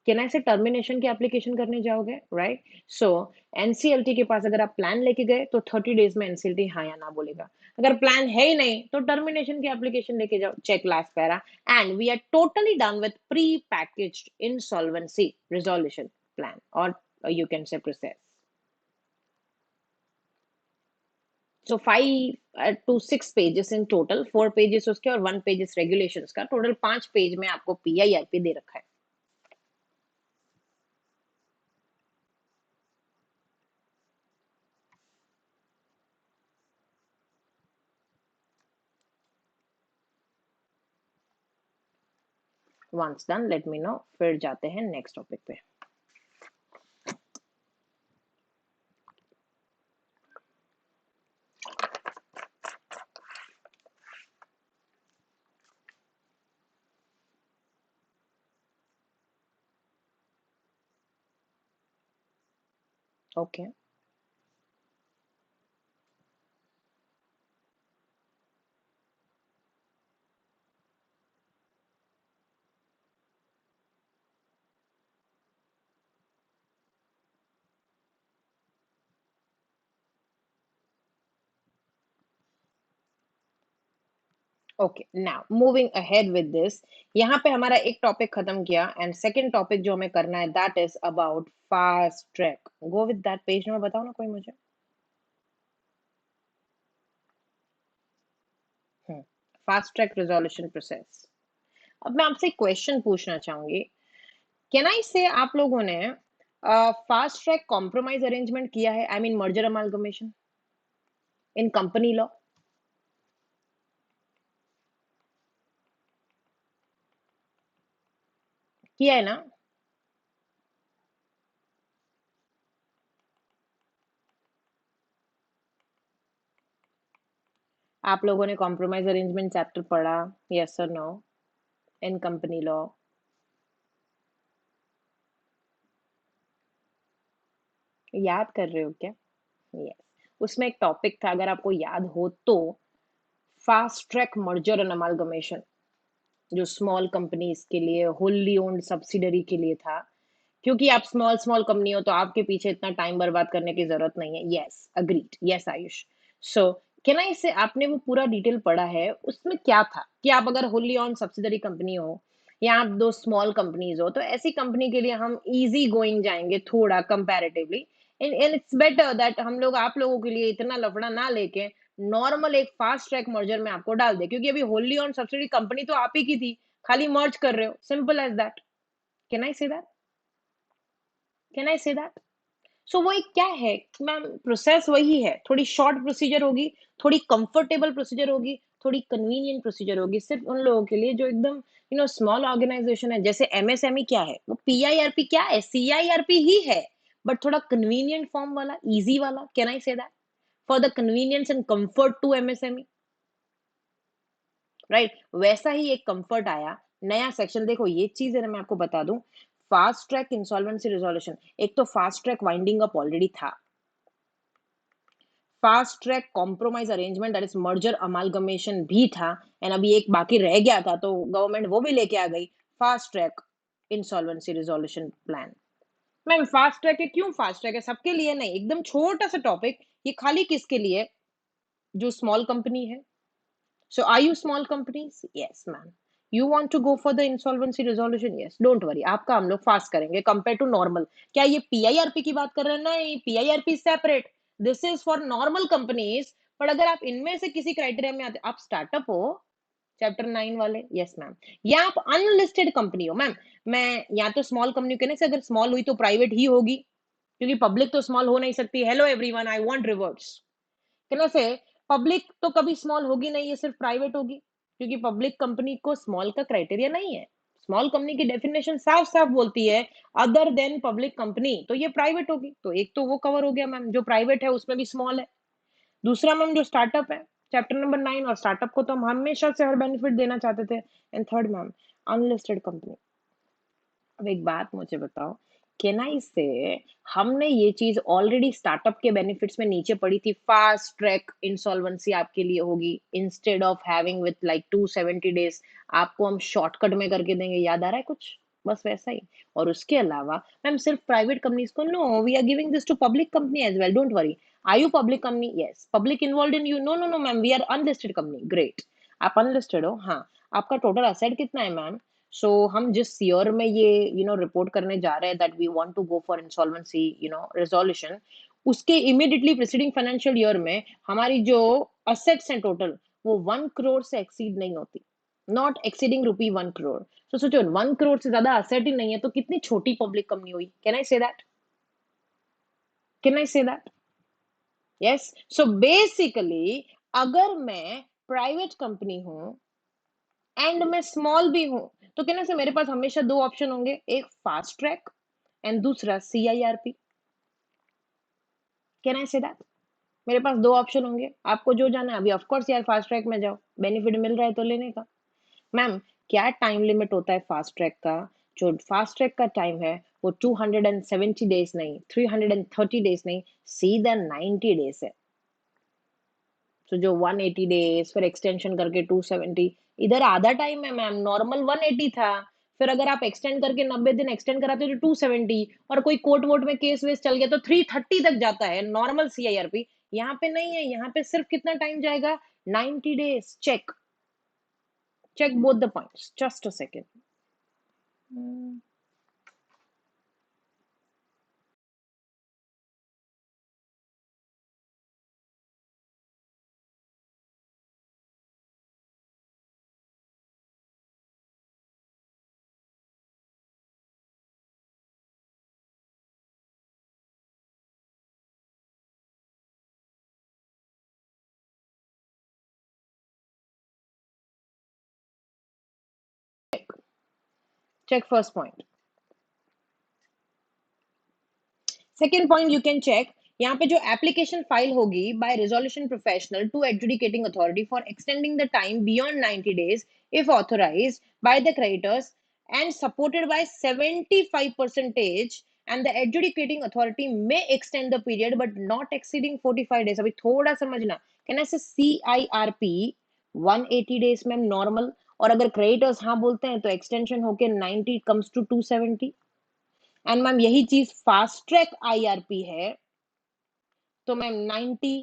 कहना से टर्मिनेशन की एप्लीकेशन करने जाओगे, राइट? सो एनसीएलटी के पास अगर आप प्लान लेके गए तो 30 डेज में एनसीएलटी हाँ या ना बोलेगा। अगर प्लान है ही नहीं तो टर्मिनेशन की एप्लीकेशन लेके जाओ, check last para. And we are totally done with pre packaged insolvency resolution plan, और you can say process. So 5 to 6 pages in total, 4 pages उसके और 1 pages regulations का, टोटल 5 पेज में आपको पीआईआरपी दे रखा है। Once done let me know, फिर जाते हैं नेक्स्ट टॉपिक पे। Okay okay, now moving ahead with this, यहाँ पे हमारा एक टॉपिक खत्म किया एंड सेकंड टॉपिक जो हमें करना है that is about fast track. Go with that page number बताओ ना कोई मुझे। Fast track resolution process. अब मैं आपसे एक क्वेश्चन पूछना चाहूंगी, कैन आई से आप लोगों ने फास्ट ट्रैक कॉम्प्रोमाइज अरेंजमेंट किया है, I mean merger amalgamation in company law? किया है ना? आप लोगों ने कॉम्प्रोमाइज अरेंजमेंट चैप्टर पढ़ा, यस और नो, इन कंपनी लॉ? याद कर रहे हो क्या? यस, उसमें एक टॉपिक था, अगर आपको याद हो तो, fast track merger and amalgamation, जो स्मॉल कंपनीज के लिए, होली ओन्ड सब्सिडरी के लिए था। क्योंकि आप स्मॉल स्मॉल कंपनी हो तो आपके पीछे इतना टाइम बर्बाद करने की जरूरत नहीं है। Yes agreed, yes Ayush. So can I से आपने वो पूरा डिटेल पढ़ा है, उसमें क्या था कि आप अगर होली ऑन सब्सिडरी कंपनी हो या आप दो स्मॉल कंपनीज हो, तो ऐसी कंपनी के लिए हम इजी गोइंग जाएंगे थोड़ा comparatively, and it's better that हम लोग आप लोगों के लिए इतना लफड़ा ना लेके नॉर्मल एक फास्ट ट्रैक मर्जर में आपको डाल दे, क्योंकि अभी होली ऑन सब्सिडरी कंपनी तो आप ही की थी, खाली मर्ज कर रहे हो, simple as that. Can I say that? Can I say that? सो वो एक क्या है मैम, प्रोसेस वही है, थोड़ी शॉर्ट प्रोसीजर होगी, थोड़ी कंफर्टेबल प्रोसीजर होगी, थोड़ी कन्वीनियंट प्रोसीजर होगी, सिर्फ उन लोगों के लिए जो एकदम स्मॉल ऑर्गेनाइजेशन है। जैसे एमएसएमई क्या है, वो पीआईआरपी क्या है, सीआईआरपी ही है, बट थोड़ा कन्वीनियंट फॉर्म वाला, इजी वाला। Can I say that? For the convenience and comfort to MSME, right? वैसा ही एक कंफर्ट आया, नया सेक्शन। देखो ये चीज है ना, मैं आपको बता दूं, फास्ट ट्रैक इंसॉल्वेंसी रिजोल्यूशन, एक तो fast track winding up already था, fast track compromise arrangement that is merger amalgamation भी था, एंड अभी एक बाकी रह गया था, तो गवर्नमेंट वो भी लेके आ गई, fast track insolvency resolution plan. Ma'am fast track है, क्यों फास्ट ट्रैक है? सबके लिए नहीं, एकदम छोटा सा टॉपिक, ये खाली किसके लिए? जो स्मॉल कंपनी है। So are you small companies? Yes, ma'am. You want to go for the insolvency resolution? Yes. Don't worry. आपका हम लोग फास्ट करेंगे कंपेयर टू नॉर्मल। क्या ये पीआईआरपी की बात कर रहे हैं? नहीं, PIRP separate, this is for normal companies. पर अगर आप इनमें से किसी क्राइटेरिया में आते, आप स्टार्टअप हो, चैप्टर 9 वाले, यस मैम, या आप अनलिस्टेड कंपनी हो मैम, मैं या तो स्मॉल कंपनी कहने से, अगर स्मॉल हुई तो प्राइवेट ही होगी, क्योंकि पब्लिक तो स्मॉल हो नहीं सकती। Hello everyone, I want reverts. कहने से पब्लिक तो कभी स्मॉल होगी नहीं, ये सिर्फ प्राइवेट होगी, क्योंकि पब्लिक कंपनी को स्मॉल का क्राइटेरिया नहीं है। स्मॉल कंपनी की डेफिनेशन साफ साफ बोलती है अदर देन पब्लिक कंपनी, तो ये प्राइवेट होगी। तो एक तो वो कवर हो गया मैम, जो प्राइवेट है उसमें भी स्मॉल है। दूसरा मैम जो स्टार्टअप है, चैप्टर नंबर 9, और स्टार्टअप को तो हम हमेशा से हर बेनिफिट देना चाहते थे। And third ma'am, unlisted company. अब एक बात मुझे बताओ, कैन आई से हमने ये चीज ऑलरेडी स्टार्टअप के बेनिफिट्स में नीचे पड़ी थी, फास्ट ट्रैक इंसॉल्वेंसी आपके लिए होगी, instead of having with like 270 days, आपको हम शॉर्टकट में करके देंगे। याद आ रहा है कुछ? बस वैसा ही। और उसके अलावा मैम सिर्फ प्राइवेट कंपनीज को, no, we are giving this to public company as well, don't worry. Are you public company? Yes. Public involve in you? No no no ma'am, we are unlisted company. Great, आप unlisted हो, हाँ। आपका total asset कितना है ma'am? सो हम जिस year में ये रिपोर्ट करने जा रहे हैं that we want to go for insolvency resolution, उसके इमीडिएटली प्रीसीडिंग फाइनेंशियल ईयर में हमारी जो असेट्स हैं टोटल, वो 1 करोड़ से एक्सीड नहीं होती, नॉट एक्सीडिंग ₹1 करोड़। तो सोचो, 1 करोड़ से ज्यादा असेट ही नहीं है, तो कितनी छोटी पब्लिक कंपनी हुई। Can I say that? Can I say that? Yes. So basically अगर मैं प्राइवेट कंपनी हूं एंड मैं स्मॉल भी हूँ, तो कहने से मेरे पास हमेशा दो ऑप्शन होंगे, एक फास्ट ट्रैक एंड दूसरा CIRP। Can I say that? मेरे पास दो ऑप्शन होंगे, आपको जो जाना है। अभी ऑफ कोर्स यार फास्ट ट्रैक में जाओ, बेनिफिट मिल रहा है तो लेने का। मैम, क्या टाइम लिमिट होता है फास्ट ट्रैक का? जो फास्ट ट्रैक का टाइम है वो 270 डेज नहीं, 330 डेज नहीं, सीधा 90 डेज है। तो जो 180 डेज फिर एक्सटेंशन करके 270, इधर आधा टाइम है मैम। नॉर्मल 180 था, फिर अगर आप एक्सटेंड करके 90 दिन एक्सटेंड कराते हो तो 270, और कोई कोर्ट वोट में केस वेस चल गया तो 330 तक जाता है नॉर्मल CIRP। यहाँ पे नहीं है, यहाँ पे सिर्फ कितना टाइम जाएगा? 90 days. Check, check both the points. Just a second. Hmm. Check first point. Second point you can check, यहाँ पे जो एप्लीकेशन फाइल होगी by resolution professional to adjudicating authority for extending the time beyond 90 days if authorised by the creditors and supported by 75 percentage, and the adjudicating authority may extend the period but not exceeding 45 days. अभी थोड़ा समझना, कहना से CIRP 180 days में normal, और अगर creditors हाँ बोलते हैं तो एक्सटेंशन होके 90 कम्स टू 270। एंड मैम यही चीज फास्ट ट्रैक IRP है, तो ma'am 90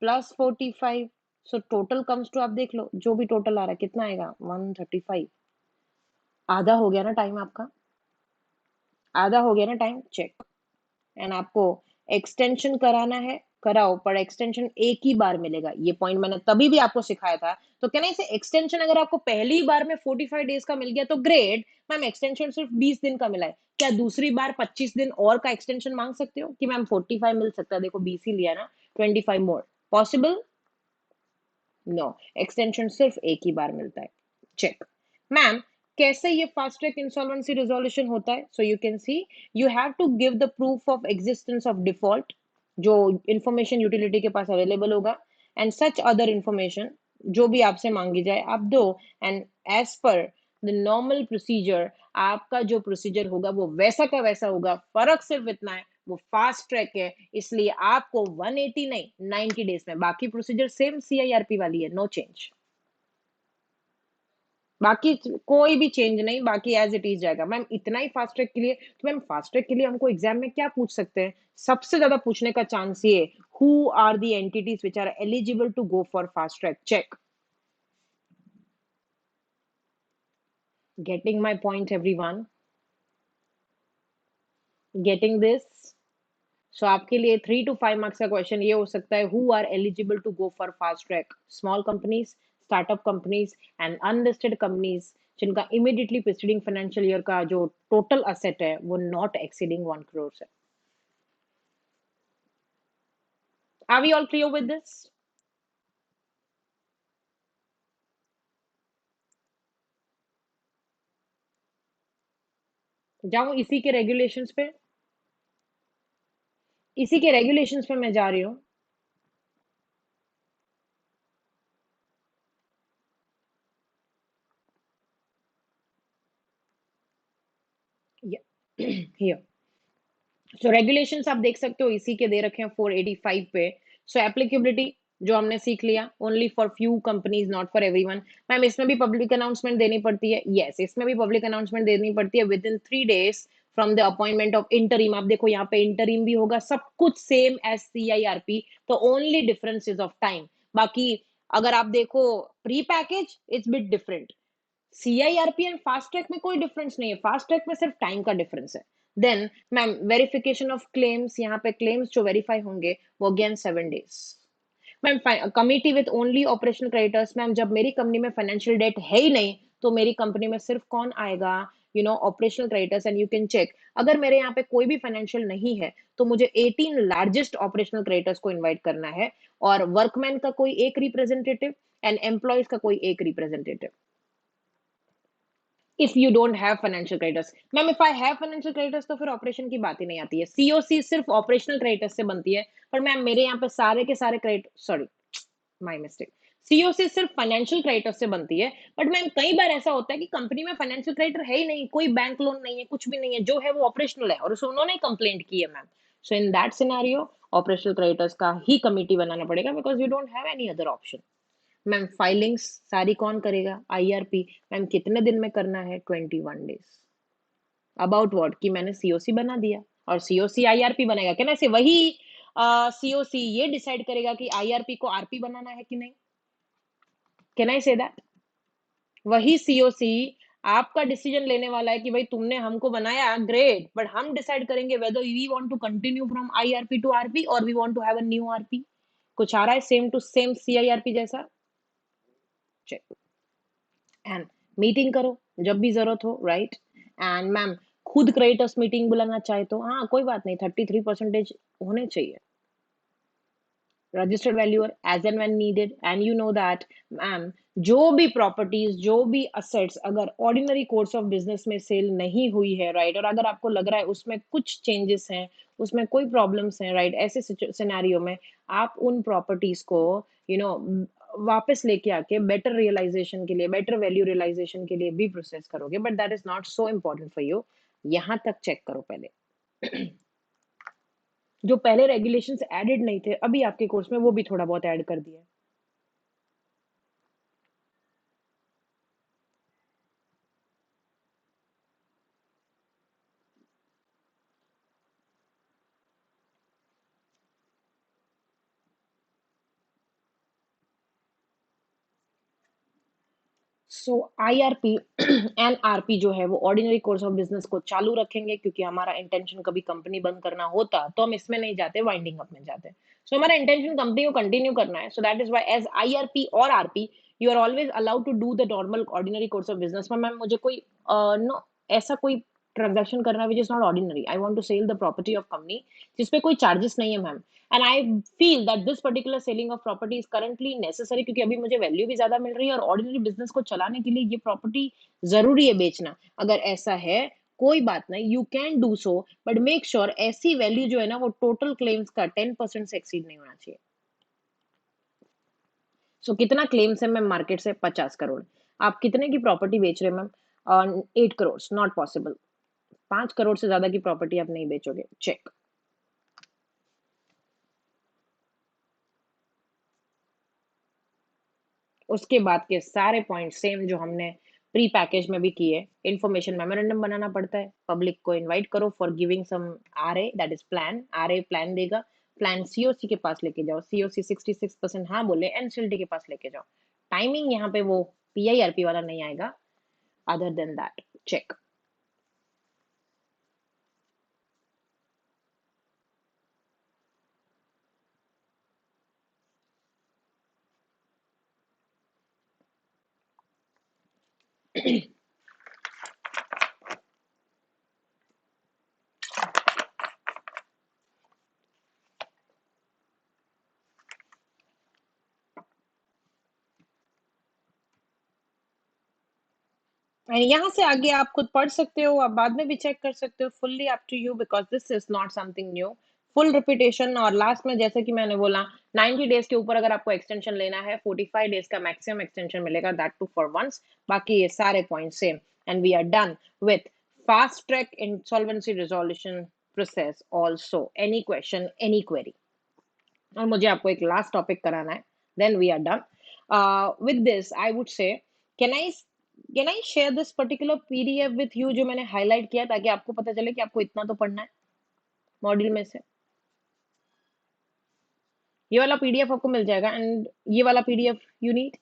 plus 45, so total comes to, आप देख लो जो भी टोटल आ रहा है कितना आएगा, 135। आधा हो गया ना टाइम आपका, आधा हो गया ना टाइम। चेक। एंड आपको एक्सटेंशन कराना है, कराओ, पर एक्सटेंशन एक ही बार मिलेगा। ये पॉइंट मैंने तभी भी आपको सिखाया था। तो कहना इसे एक्सटेंशन अगर आपको पहली बार में 45 डेज का मिल गया तो ग्रेट मैम, एक्सटेंशन सिर्फ 20 दिन का मिला है, क्या दूसरी बार 25 दिन और का एक्सटेंशन मांग सकते हो कि मैम 45 मिल सकता है? देखो 20 ही लिया ना, 25 मोर पॉसिबल? नो, एक्सटेंशन सिर्फ एक ही बार मिलता है। चेक। मैम, कैसे ये फास्ट ट्रैक इंसॉल्वेंसी रिजोल्यूशन होता है? So you can see, you have to give the proof of existence of default, जो इंफॉर्मेशन यूटिलिटी के पास अवेलेबल होगा, एंड सच अदर इंफॉर्मेशन जो भी आपसे मांगी जाए आप दो। And as per the normal procedure, आपका जो प्रोसीजर होगा वो वैसा का वैसा होगा। फर्क सिर्फ इतना है, वो फास्ट ट्रैक है इसलिए आपको 180 नहीं 90 डेज में, बाकी प्रोसीजर सेम CIRP वाली है, नो चेंज। बाकी कोई भी चेंज नहीं, बाकी एज इट इज जाएगा। मैम इतना ही फास्ट ट्रैक के लिए, तो मैम फास्ट ट्रैक के लिए हमको एग्जाम में क्या पूछ सकते हैं? सबसे ज्यादा पूछने का चांस ये, who are the entities which are eligible to go for fast track. Check. Getting my point everyone? Getting this? So आपके लिए 3 to 5 मार्क्स का क्वेश्चन ये हो सकता है, who are eligible to go for fast track? Small companies, startup companies and unlisted companies जिनका immediately preceding financial year का जो टोटल असेट है वो नॉट एक्सीडिंग 1 crore है। Are we all clear with this? जाऊं इसी के रेगुलेशंस पे, इसी के रेगुलेशंस पे मैं जा रही हूँ। हियर, सो रेगुलेशंस आप देख सकते हो इसी के दे रखे हैं 485 पे। सो एप्लीकेबिलिटी जो हमने सीख लिया, only for few companies not for everyone. Ma'am इसमें भी पब्लिक अनाउंसमेंट देनी पड़ती है? यस, इसमें भी पब्लिक अनाउंसमेंट देनी पड़ती है with in 3 days from the appointment of interim. आप देखो यहाँ पे इंटरिम भी होगा, सब कुछ सेम एज CIRP, तो only difference is of time. बाकी अगर आप देखो pre package, it's bit different. CIRP and fast track में कोई डिफरेंस नहीं है, फास्ट ट्रैक में सिर्फ टाइम का डिफरेंस है। देन मैम वेरिफिकेशन ऑफ क्लेम्स, यहाँ पे क्लेम्स जो वेरीफाई होंगे वो again 7 days। Ma'am committee with only operational creditors, ma'am जब मेरी कंपनी में फाइनेंशियल डेट है ही नहीं तो मेरी कंपनी में सिर्फ कौन आएगा? Operational creditors. And you can check, अगर मेरे यहाँ पे कोई भी फाइनेंशियल नहीं है तो मुझे 18 लार्जेस्ट ऑपरेशनल क्रेडिटर्स को इन्वाइट करना है, और वर्कमैन का कोई एक रिप्रेजेंटेटिव एंड एम्प्लॉयज का कोई एक representative. If you don't have financial creditors, ma'am if I have financial creditors तो फिर ऑपरेशन की बात ही नहीं आती है। सीओसी सिर्फ ऑपरेशनल क्रेडिटर्स से बनती है, पर मैम मेरे यहाँ पे सारे के सारे credit, sorry my mistake, COC सिर्फ फाइनेंशियल क्रेडिटर से बनती है। बट मैम कई बार ऐसा होता है कि कंपनी में फाइनेंशियल क्रेडिटर है ही नहीं, कोई बैंक लोन नहीं है, कुछ भी नहीं है, जो है वो ऑपरेशनल है और उसे उन्होंने कंप्लेंट की है ma'am. So in that scenario operational creditors का ही कमिटी बनाना पड़ेगा, because you don't have any other option. Ma'am filings सारी कौन करेगा? आईआरपी। मैम कितने दिन में करना है? 21 डेज। अबाउट व्हाट कि मैंने सीओसी बना दिया और सीओसी आईआरपी बनेगा, क्या ना? से वही सीओसी ये डिसाइड करेगा कि आईआरपी को आरपी बनाना है कि नहीं। Can I say that? वही सीओसी आपका डिसीजन लेने वाला है कि भाई तुमने हमको बनाया ग्रेट, बट हम डिसाइड करेंगे whether we want to continue from IRP to RP और we want to have a new RP. कुछ आ रहा है सेम टू सेम सीआईआरपी जैसा? चेक। एंड मीटिंग करो जब भी जरूरत हो, राइट? एंड मैम खुद क्रेडिटर्स मीटिंग बुलाना चाहे तो हाँ कोई बात नहीं, 33% होने चाहिए registered value as and when needed. And you know that ma'am, जो भी प्रॉपर्टीज, जो भी असेट्स अगर ऑर्डिनरी कोर्स ऑफ बिजनेस में सेल नहीं हुई है, राइट, और अगर आपको लग रहा है उसमें कुछ चेंजेस हैं, उसमें कोई प्रॉब्लम्स हैं, राइट, ऐसे सिनेरियो में आप उन प्रॉपर्टीज को यू नो वापस लेके आके बेटर रियलाइजेशन के लिए, बेटर वैल्यू रियलाइजेशन के लिए भी प्रोसेस करोगे, but that is not so important for you. यहाँ तक चेक करो पहले। जो पहले रेगुलेशंस एडेड नहीं थे अभी आपके कोर्स में वो भी थोड़ा बहुत ऐड कर दिया है। सो आईआरपी एंड आरपी जो है वो ऑर्डिनरी कोर्स ऑफ बिजनेस को चालू रखेंगे, क्योंकि हमारा इंटेंशन कभी कंपनी बंद करना होता तो हम इसमें नहीं जाते, वाइंडिंग अप में जाते। सो हमारा इंटेंशन कंपनी को कंटिन्यू करना है, so that is why as IRP और RP you are always allowed to do the normal ordinary course of business. में मैम मुझे कोई नो ऐसा कोई ट्रांजेक्शन करना which is not ordinary, I want to sell the property of company जिसपे कोई charges नहीं है ma'am. And I feel that this particular selling of property is currently necessary, क्योंकि अभी मुझे वैल्यू भी ज्यादा मिल रही है और ऑर्डिनरी बिजनेस को चलाने के लिए ये प्रॉपर्टी जरूरी है बेचना। अगर ऐसा है कोई बात नहीं, you can do so, but make sure ऐसी वैल्यू जो है ना वो टोटल क्लेम्स का 10% से एक्सीड नहीं होना चाहिए। सो कितना क्लेम्स है मैम मार्केट से? 50 करोड़। आप कितने की प्रॉपर्टी बेच रहे हैं ma'am? 8 crore. Not possible. 5 crore से ज्यादा की प्रॉपर्टी आप नहीं बेचोगे। चेक। उसके बाद के सारे पॉइंट सेम जो हमने प्री पैकेज में भी किए। इंफॉर्मेशन मेमोरेंडम बनाना पड़ता है, पब्लिक को इनवाइट करो for giving some RA, that is plan. RA plan देगा, प्लान सीओसी के पास लेके जाओ, सीओसी 66% हाँ बोले, एनसीएलटी के पास लेके जाओ। टाइमिंग यहाँ पे वो पीआईआरपी वाला नहीं आएगा। Other than that check. यहाँ से आगे आप खुद पढ़ सकते हो, आप बाद में भी चेक कर सकते हो, fully up to you, because this is not something new. Full repetition और लास्ट में जैसे कि मैंने बोला 90 डेज के ऊपर अगर आपको एक्सटेंशन लेना है 45 डेज का मैक्सिमम एक्सटेंशन मिलेगा, दैट टू फॉर वंस। बाकी ये सारे point same and we are done with fast track insolvency resolution process also. Any question, any query? और मुझे आपको एक लास्ट टॉपिक कराना है, then we are done with this. I would say can I share this particular PDF with you जो मैंने highlight किया, ताकि आपको पता चले कि आपको इतना तो पढ़ना है मॉड्यूल में से। ये वाला पीडीएफ आपको मिल जाएगा एंड ये वाला पीडीएफ यू नीड।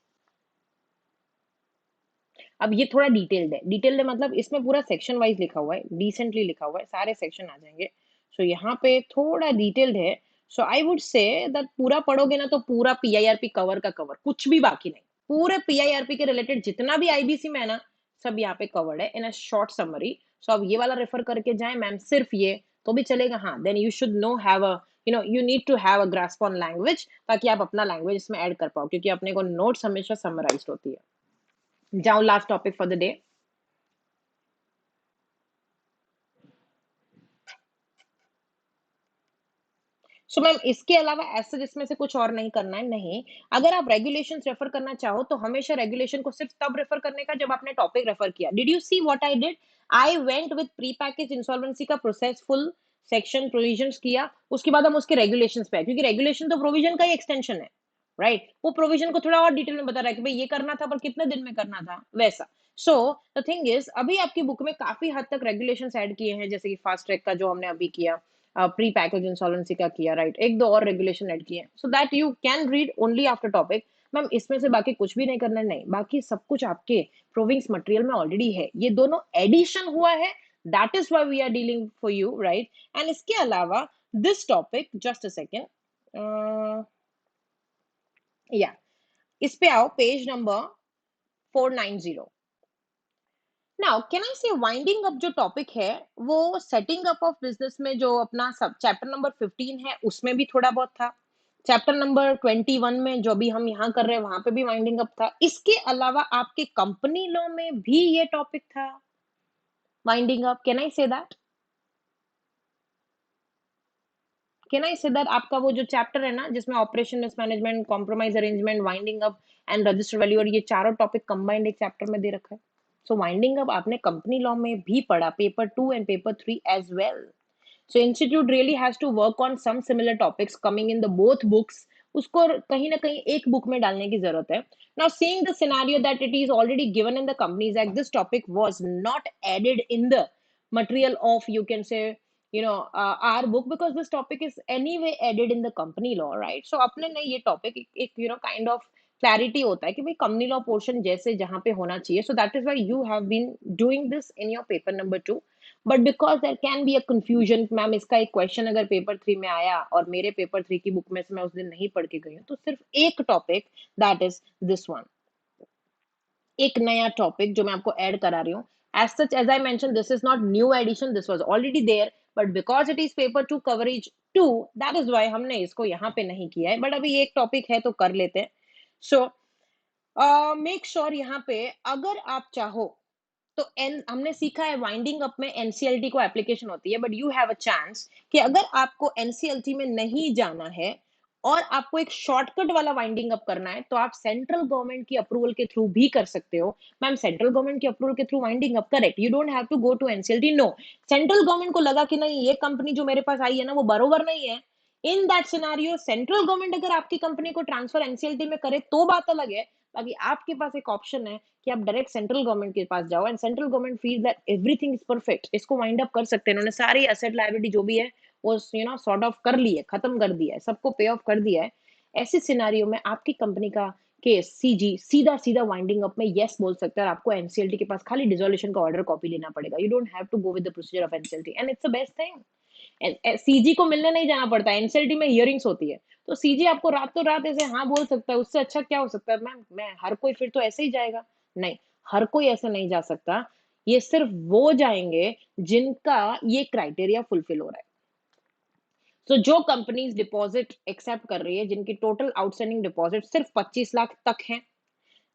अब ये थोड़ा डिटेल्ड है, डिटेल्ड है मतलब इसमें पूरा सेक्शन वाइज लिखा हुआ है, डिसेंटली लिखा हुआ है, सारे सेक्शन आ जाएंगे। सो यहाँ पे थोड़ा डिटेल्ड है। सो आई वुड से दैट पूरा पढ़ोगे ना तो पूरा पीआईआरपी कवर का कवर, कुछ भी बाकी नहीं। पूरे पीआईआरपी के रिलेटेड जितना भी आईबीसी में है ना, सब यहाँ पे कवर्ड है इन अ शॉर्ट समरी। सो अब ये वाला रेफर करके जाए मैम, सिर्फ ये तो भी चलेगा। हाँ, then you should know have a you need to have a grasp on language, ताकि आप अपना लैंग्वेज इसमें ऐड कर पाओ, क्योंकि अपने को नोट्स हमेशा समराइज्ड होती है। जाओ last topic for the day. So ma'am इसके अलावा ऐसा जिसमें से कुछ और नहीं करना है, नहीं। अगर आप रेगुलेशंस रेफर करना चाहो तो हमेशा रेगुलेशन को सिर्फ तब रेफर करने का जब आपने टॉपिक रेफर किया। Did you see what I did? I went with pre package insolvency का प्रोसेस फुल सेक्शन प्रोविजंस किया, उसके बाद हम उसके रेगुलेशंस पे आए, क्योंकि रेगुलेशन तो प्रोविजन का ही एक्सटेंशन है, राइट? वो प्रोविजन को थोड़ा और डिटेल में बता रहा है कि भाई ये करना था पर कितने दिन में करना था, वैसा। सो द थिंग इज अभी आपकी बुक में काफी हद तक रेगुलेशंस ऐड किए हैं, जैसे कि फास्ट ट्रैक का जो हमने अभी किया, प्री पैकेज इंसॉल्वेंसी का किया, राइट? एक दो और रेगुलेशन ऐड किए, so that you can read only after topic. Ma'am इसमें से बाकी कुछ भी नहीं करना है, नहीं, बाकी सब कुछ आपके प्रोविंस मटेरियल में ऑलरेडी है, ये दोनों एडिशन हुआ है, that is why we are dealing for you, right? And इसके अलावा this topic, just a second, या इस पे आओ, page number 490। Now can I say winding up जो टॉपिक है वो सेटिंग अप ऑफ बिजनेस में जो अपना सब चैप्टर नंबर 15 है उसमें भी थोड़ा बहुत था, चैप्टर नंबर 21 में जो भी हम यहाँ कर रहे हैं वहां पे भी वाइंडिंग अप था, इसके अलावा आपके कंपनी लॉ में भी ये टॉपिक था winding up. Can I say that? Can I say that आपका वो जो चैप्टर है ना जिसमें operation mismanagement, compromise arrangement, winding up and register value, और ये चारों टॉपिक कंबाइंड एक चैप्टर में दे रखा है। सो वाइंडिंग अप आपने कंपनी लॉ में भी पढ़ा, paper 2 and paper 3 as well. So institute really has to work on some similar topics coming in the both books, उसको कहीं ना कहीं एक बुक में डालने की जरूरत है। Now seeing the scenario that it is already given in the Companies Act, this topic was not added in the material of, you can say, our book, because this topic is anyway added in the company law, right? So अपने ने ये topic एक kind of clarity होता है कि भाई company law portion जैसे जहाँ पे होना चाहिए, so that is why you have been doing this in your paper number 2। But because there can be a confusion, ma'am इसका एक क्वेश्चन अगर पेपर 3 में आया और मेरे पेपर 3 की बुक में से मैं उस दिन नहीं पढ़ के गई हूँ, तो सिर्फ एक topic, that is this one, एक नया टॉपिक जो मैं आपको ऐड करा रही हूँ। As such as I mention, this is not new addition, this was already there, but because it is paper 2 coverage 2, that is why हमने इसको यहाँ पे नहीं किया है, बट अभी एक टॉपिक है तो कर लेते हैं। सो मेक श्योर यहाँ पे अगर आप चाहो तो एन हमने सीखा है वाइंडिंग अप में एनसीएलटी को एप्लीकेशन होती है, but you have a chance कि अगर आपको एनसीएलटी में नहीं जाना है और आपको एक शॉर्टकट वाला वाइंडिंग अप करना है, तो आप सेंट्रल गवर्नमेंट की अप्रूवल के थ्रू भी कर सकते हो। मैम सेंट्रल गवर्नमेंट की अप्रूवल के through winding up, correct, you don't have to go to NCLT, no. Central government को लगा कि नहीं ये कंपनी जो मेरे पास आई है ना वो बरोबर नहीं है, in that scenario central government अगर आपकी कंपनी को ट्रांसफर एनसीएलटी में करे तो बात अलग है। बाकी आपके पास एक ऑप्शन है कि आप डायरेक्ट सेंट्रल गवर्नमेंट के पास जाओ and central government feel that everything is perfect, इसको वाइंड अप कर सकते हैं, इन्होंने सारी एसेट लायबिलिटी जो भी है वो सॉर्ट ऑफ कर ली है, खत्म कर दिया है, सबको पे ऑफ कर दिया है। ऐसे सिनेरियो में आपकी कंपनी का केस सीजी सीधा सीधा वाइंडिंग अप में यस बोल सकता है और आपको एनसीएलटी के पास खाली डिसोल्यूशन का ऑर्डर कॉपी लेना पड़ेगा। You don't have to go with the procedure of NCLT and it's the best thing. CG को मिलने नहीं जाना पड़ता, एनसीएलटी में हियरिंग्स होती है, तो सीजी आपको रातों रात ऐसे हाँ बोल सकता है, उससे अच्छा क्या हो सकता है मैम? मैं हर कोई फिर तो ऐसे ही जाएगा? नहीं, हर कोई ऐसे नहीं जा सकता, ये सिर्फ वो जाएंगे जिनका ये क्राइटेरिया फुलफिल हो रहा है। तो जो कंपनीज डिपॉजिट एक्सेप्ट कर रही है, जिनकी टोटल आउटस्टैंडिंग डिपॉजिट सिर्फ 25 लाख तक है,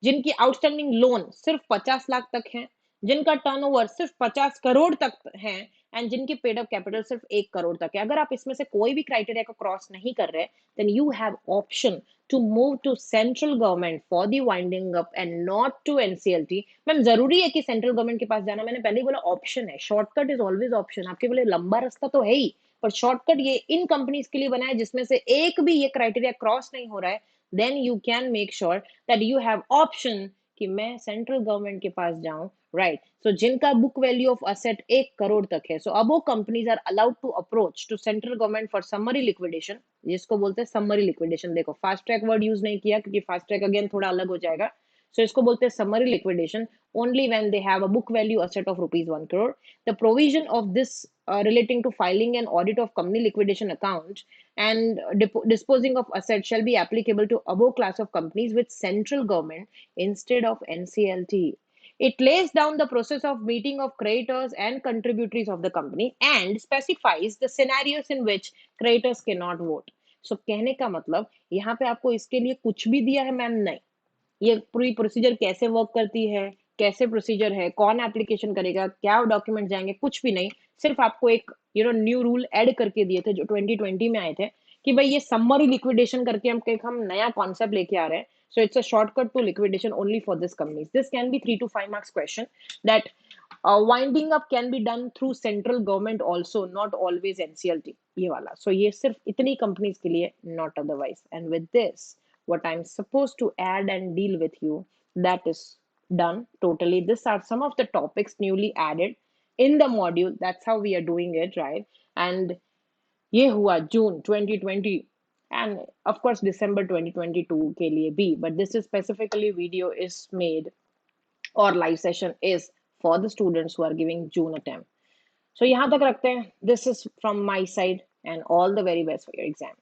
जिनकी आउटस्टैंडिंग लोन सिर्फ 50 लाख तक है, जिनका टर्नओवर सिर्फ 50 करोड़ तक है एंड जिनकी पेड अप कैपिटल सिर्फ 1 करोड़ तक है, अगर आप इसमें से कोई भी क्राइटेरिया को क्रॉस नहीं कर रहे, then you have option to move to central government for the winding up and not to NCLT. Ma'am जरूरी है कि सेंट्रल गवर्नमेंट के पास जाना? मैंने पहले ही बोला ऑप्शन है, शॉर्टकट इज ऑलवेज ऑप्शन, आपके बोले लंबा रास्ता तो है ही, पर शॉर्टकट ये इन कंपनीज के लिए बना है जिसमें से एक भी ये क्राइटेरिया क्रॉस नहीं हो रहा है, then you can make sure that you have option कि मैं सेंट्रल गवर्नमेंट के पास जाऊं, राइट? सो जिनका book value of asset 1 crore तक है, सो अब वो companies are allowed to approach to central government for summary liquidation, जिसको बोलते हैं समरी लिक्विडेशन। देखो फास्ट ट्रैक वर्ड यूज नहीं किया क्योंकि फास्ट ट्रैक अगेन थोड़ा अलग हो जाएगा, सो इसको बोलते हैं summary liquidation only when they have a book value asset of rupees 1 crore। The provision of this relating to filing and audit of company liquidation account and disposing of assets shall be applicable to above class of companies with central government instead of NCLT. It lays down the process of meeting of creditors and contributories of the company and specifies the scenarios in which creditors cannot vote. So कहने का मतलब यहाँ पे आपको इसके लिए कुछ भी दिया है मैम? नहीं। ये पूरी प्रोसीजर कैसे वर्क करती है, कैसे प्रोसीजर है, कौन एप्लीकेशन करेगा, क्या डॉक्यूमेंट जाएंगे, कुछ भी नहीं। सिर्फ आपको एक न्यू रूल ऐड करके दिए थे जो 2020 में आए थे कि भाई ये समरी लिक्विडेशन करके हम नया कॉन्सेप्ट लेके आ रहे हैं. So it's a shortcut to liquidation only for this companies. This can be 3 to 5 marks question that winding up can be done through central government also, not always NCLT. ये वाला. So ये सिर्फ इतनी companies के लिए, not otherwise. And with this, what I'm supposed to add and deal with you, that is done totally. These are some of the topics newly added in the module. That's how we are doing it, right? And ये हुआ जून 2020 and of course December 2022 के लिए भी, but this is specifically video is made or live session is for the students who are giving June attempt. So यहाँ तक रखते हैं. This is from my side and all the very best for your exam.